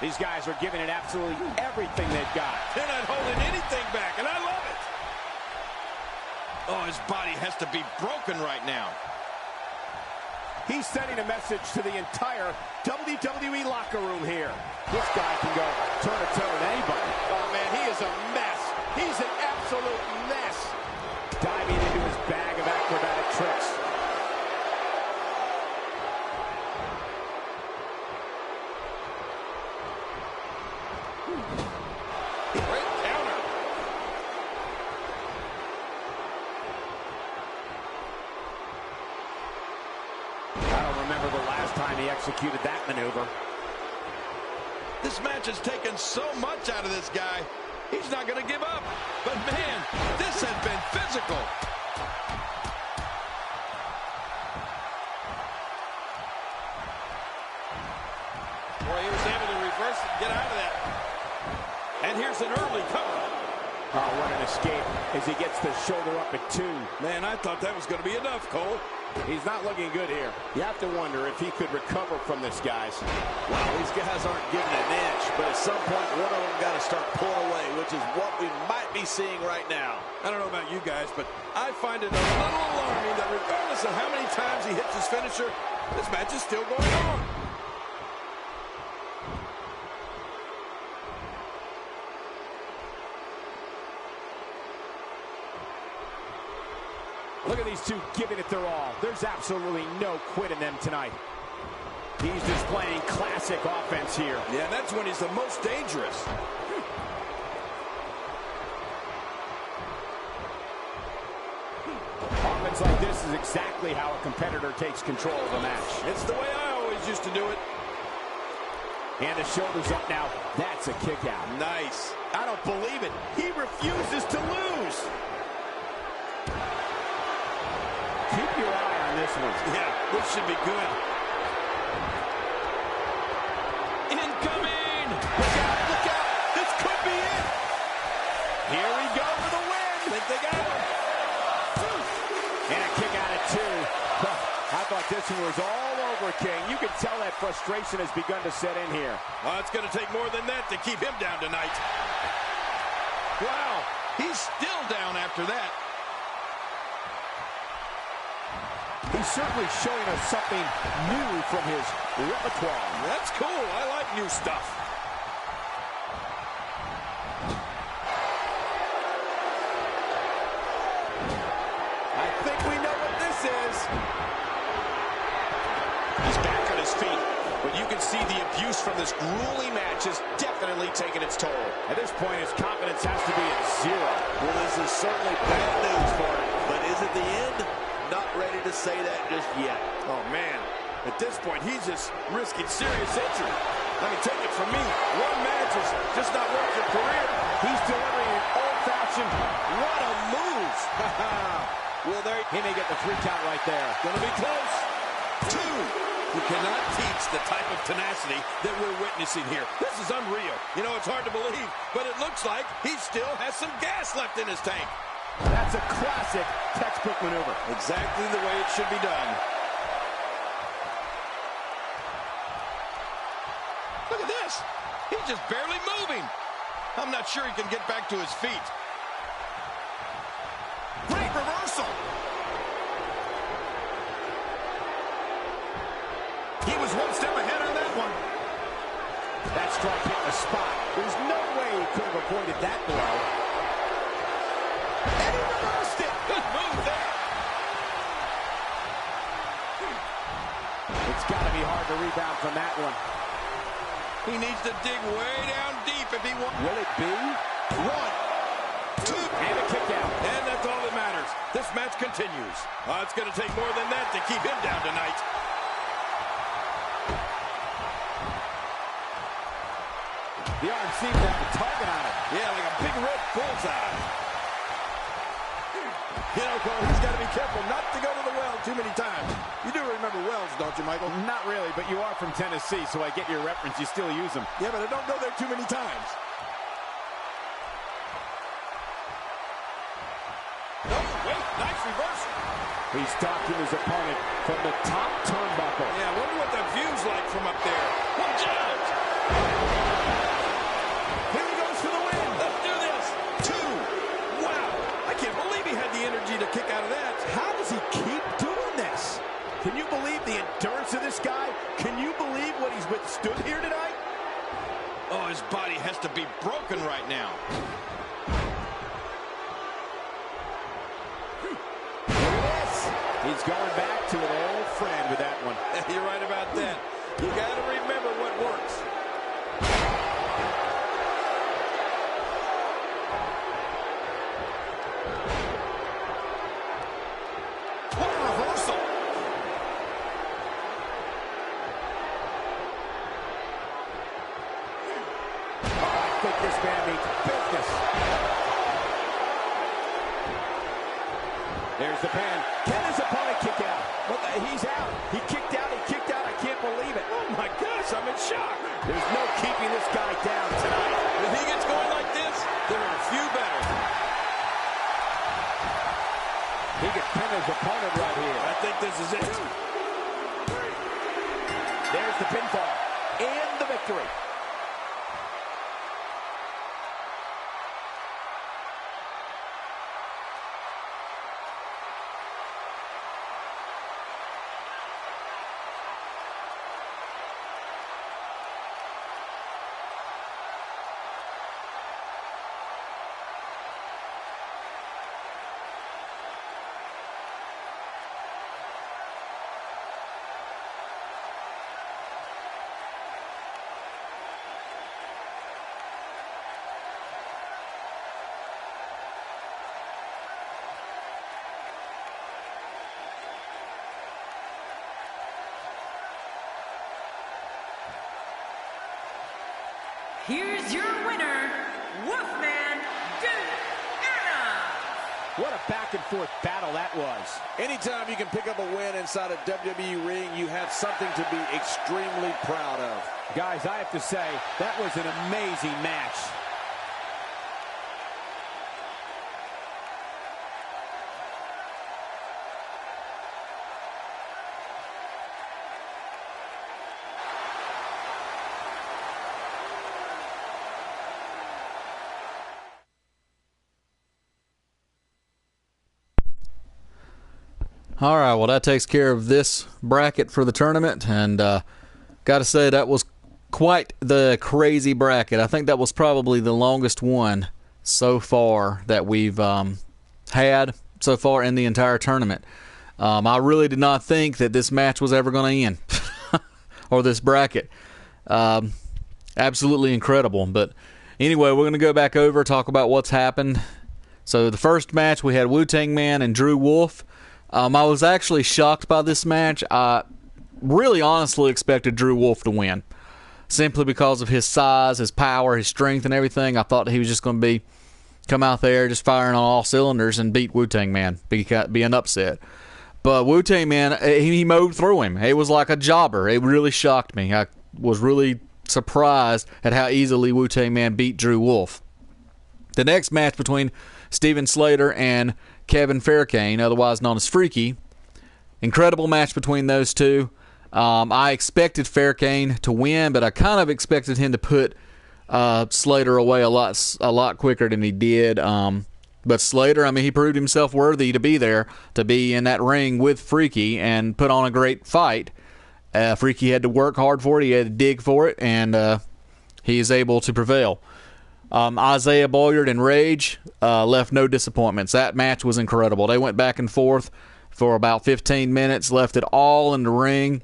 These guys are giving it absolutely everything they've got. They're not holding anything back, and I love it. Oh, his body has to be broken right now. He's sending a message to the entire WWE locker room here. This guy can go toe-to-toe with anybody. Oh, man, he is a mess. He's an absolute mess. Diving into his bag of acrobatic tricks. Great counter. I don't remember the last time he executed that maneuver. This match has taken so much out of this guy. He's not going to give up. But, man, this has been physical. Boy, he was able to reverse it and get out of that. And here's an early cover. Oh, what an escape as he gets the shoulder up at 2. Man, I thought that was going to be enough, Cole. He's not looking good here. You have to wonder if he could recover from this, guys. Wow, these guys aren't giving an inch, but at some point, one of them got to start pulling away, which is what we might be seeing right now. I don't know about you guys, but I find it a little alarming that regardless of how many times he hits his finisher, this match is still going on. Look at these two giving it their all. There's absolutely no quit in them tonight. He's displaying classic offense here. Yeah, that's when he's the most dangerous. Offense like this is exactly how a competitor takes control of a match. It's the way I always used to do it. And the shoulders up now. That's a kick out. Nice. I don't believe it. He refuses to lose. Keep your eye on this one. Yeah, this should be good. Incoming! Look out, look out. This could be it. Here we go for the win. Think they got him. And a kick out at 2. I thought this one was all over, King. You can tell that frustration has begun to set in here. It's going to take more than that to keep him down tonight. Wow, he's still down after that. He's certainly showing us something new from his repertoire. That's cool. I like new stuff. I think we know what this is. He's back on his feet, but you can see the abuse from this grueling match is definitely taking its toll. At this point, his confidence has to be at 0. Well, this is certainly bad news for him, but is it the end? Not ready to say that just yet. Oh, man. At this point, he's just risking serious injury. I mean, take it from me. One match is just not worth your career. He's delivering an old-fashioned, what a move. Well, there He may get the 3 count right there. Gonna be close. 2. You cannot teach the type of tenacity that we're witnessing here. This is unreal. You know, it's hard to believe, but it looks like he still has some gas left in his tank. That's a classic textbook maneuver. Exactly the way it should be done. Look at this. He's just barely moving. I'm not sure he can get back to his feet. Great reversal. He was one step ahead on that one. That strike hit the spot. There's no way he could have avoided that blow. And he reversed it. Good move there. It's got to be hard to rebound from that one. He needs to dig way down deep if he wants. Will it be? 1, 2. And a kick out. And that's all that matters. This match continues. It's going to take more than that to keep him down tonight. The arm seems to have a target on it. Yeah, like a big red bullseye. You know, Cole, he's got to be careful not to go to the well too many times. You do remember wells, don't you, Michael? Not really, but you are from Tennessee, so I get your reference. You still use them. Yeah, but I don't go there too many times. Oh, wait, nice reversal. He's stalking his opponent from the top turnbuckle. Yeah, I wonder what that view's like from up there. Watch out! misunderstood here tonight? Oh, his body has to be broken right now. He's going back to an old friend with that one. You're right about that. You got to remember what works. What a reversal. Oh, I think this man means business. There's the pin. Can his opponent kick out? He's out. He kicked out. He kicked out. I can't believe it. Oh, my gosh, I'm in shock. There's no keeping this guy down tonight. If he gets going like this, there are a few better. He could pin his opponent right here. I think this is it. There's the pinfall and the victory. Here's your winner, Wolfman Duke Anna. What a back-and-forth battle that was. Anytime you can pick up a win inside a WWE ring, you have something to be extremely proud of. Guys, I have to say, that was an amazing match. All right, well, that takes care of this bracket for the tournament, and got to say that was quite the crazy bracket. I think that was probably the longest one so far that we've had so far in the entire tournament. I really did not think that this match was ever going to end, or this bracket. Absolutely incredible. But anyway, we're going to go back over, talk about what's happened. So the first match, we had Wu-Tang Man and Drew Wolf. I was actually shocked by this match. I really honestly expected Drew Wolf to win, simply because of his size, his power, his strength, and everything. I thought he was just going to come out there just firing on all cylinders and beat Wu-Tang Man, be an upset. But Wu-Tang Man, he mowed through him. It was like a jobber. It really shocked me. I was really surprised at how easily Wu-Tang Man beat Drew Wolf. The next match between Steven Slater and Kevin Fairkane, otherwise known as Freaky. Incredible match between those two. I expected Fairkane to win, but I kind of expected him to put Slater away a lot quicker than he did. But Slater, I mean, he proved himself worthy to be there, to be in that ring with Freaky and put on a great fight. Freaky had to work hard for it. He had to dig for it, and he is able to prevail. Isaiah Boyard and Rage left no disappointments. That match was incredible. They went back and forth for about 15 minutes, left it all in the ring.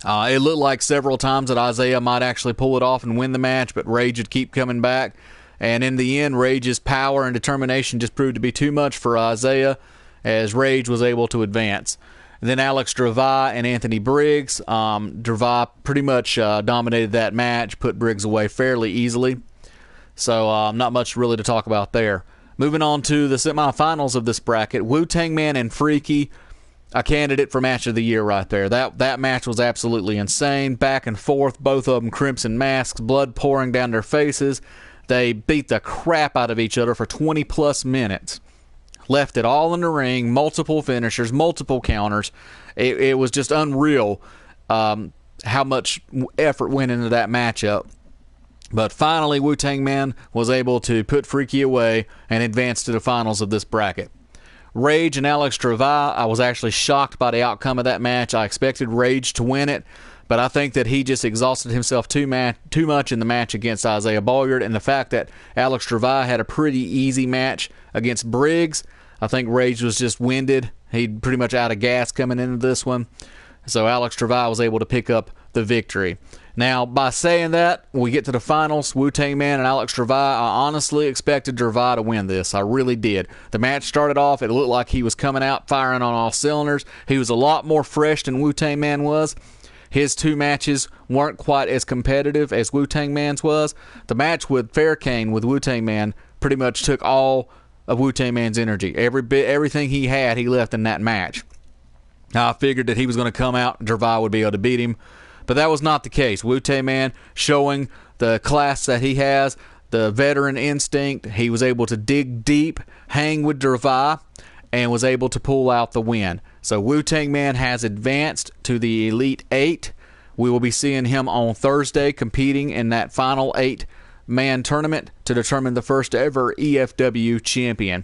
It looked like several times that Isaiah might actually pull it off and win the match, but Rage would keep coming back. And in the end, Rage's power and determination just proved to be too much for Isaiah, as Rage was able to advance. And then Alex Dravai and Anthony Briggs. Dravai pretty much dominated that match, put Briggs away fairly easily. So not much really to talk about there. Moving on to the semifinals of this bracket, Wu-Tang Man and Freaky, a candidate for match of the year right there. That match was absolutely insane. Back and forth, both of them crimson masks, blood pouring down their faces. They beat the crap out of each other for 20-plus minutes. Left it all in the ring, multiple finishers, multiple counters. It was just unreal how much effort went into that matchup. But finally, Wu-Tang Man was able to put Freaky away and advance to the finals of this bracket. Rage and Alex Dravai, I was actually shocked by the outcome of that match. I expected Rage to win it, But I think that he just exhausted himself too much in the match against Isaiah Boyard, and the fact that Alex Travai had a pretty easy match against Briggs, I think Rage was just winded. He'd pretty much out of gas coming into this one. So Alex Travai was able to pick up the victory. Now, by saying that, we get to the finals, Wu-Tang Man and Alex Travai. I honestly expected Travai to win this. I really did. The match started off, it looked like he was coming out firing on all cylinders. He was a lot more fresh than Wu-Tang Man was. His 2 matches weren't quite as competitive as Wu-Tang Man's was. The match with Faircane with Wu-Tang Man pretty much took all of Wu-Tang Man's energy. Everything he had, he left in that match. Now, I figured that he was going to come out and Travai would be able to beat him, but that was not the case. Wu-Tang Man showing the class that he has, the veteran instinct. He was able to dig deep, hang with Travai, and was able to pull out the win. So Wu-Tang Man has advanced to the Elite 8. We will be seeing him on Thursday competing in that final 8-man tournament to determine the first ever EFW champion.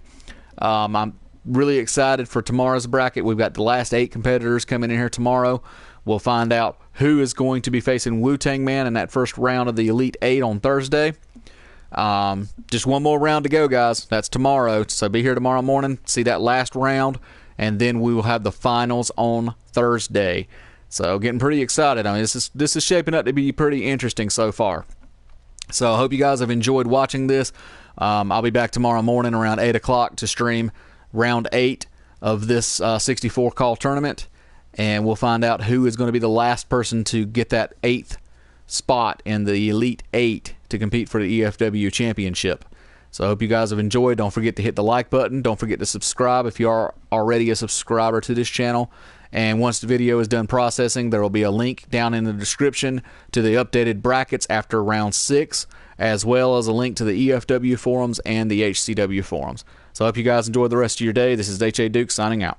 I'm really excited for tomorrow's bracket. We've got the last 8 competitors coming in here tomorrow. We'll find out who is going to be facing Wu-Tang Man in that first round of the Elite 8 on Thursday. Just one more round to go, guys. That's tomorrow. So be here tomorrow morning, see that last round, and then we will have the finals on Thursday. So getting pretty excited. I mean, this is shaping up to be pretty interesting so far. So I hope you guys have enjoyed watching this. I'll be back tomorrow morning around 8 o'clock to stream round 8 of this 64 call tournament, and we'll find out who is going to be the last person to get that 8th spot in the Elite 8 to compete for the EFW Championship. So I hope you guys have enjoyed. Don't forget to hit the like button. Don't forget to subscribe if you are already a subscriber to this channel. And once the video is done processing, there will be a link down in the description to the updated brackets after round 6, as well as a link to the EFW forums and the HCW forums. So I hope you guys enjoy the rest of your day. This is H.A. Duke signing out.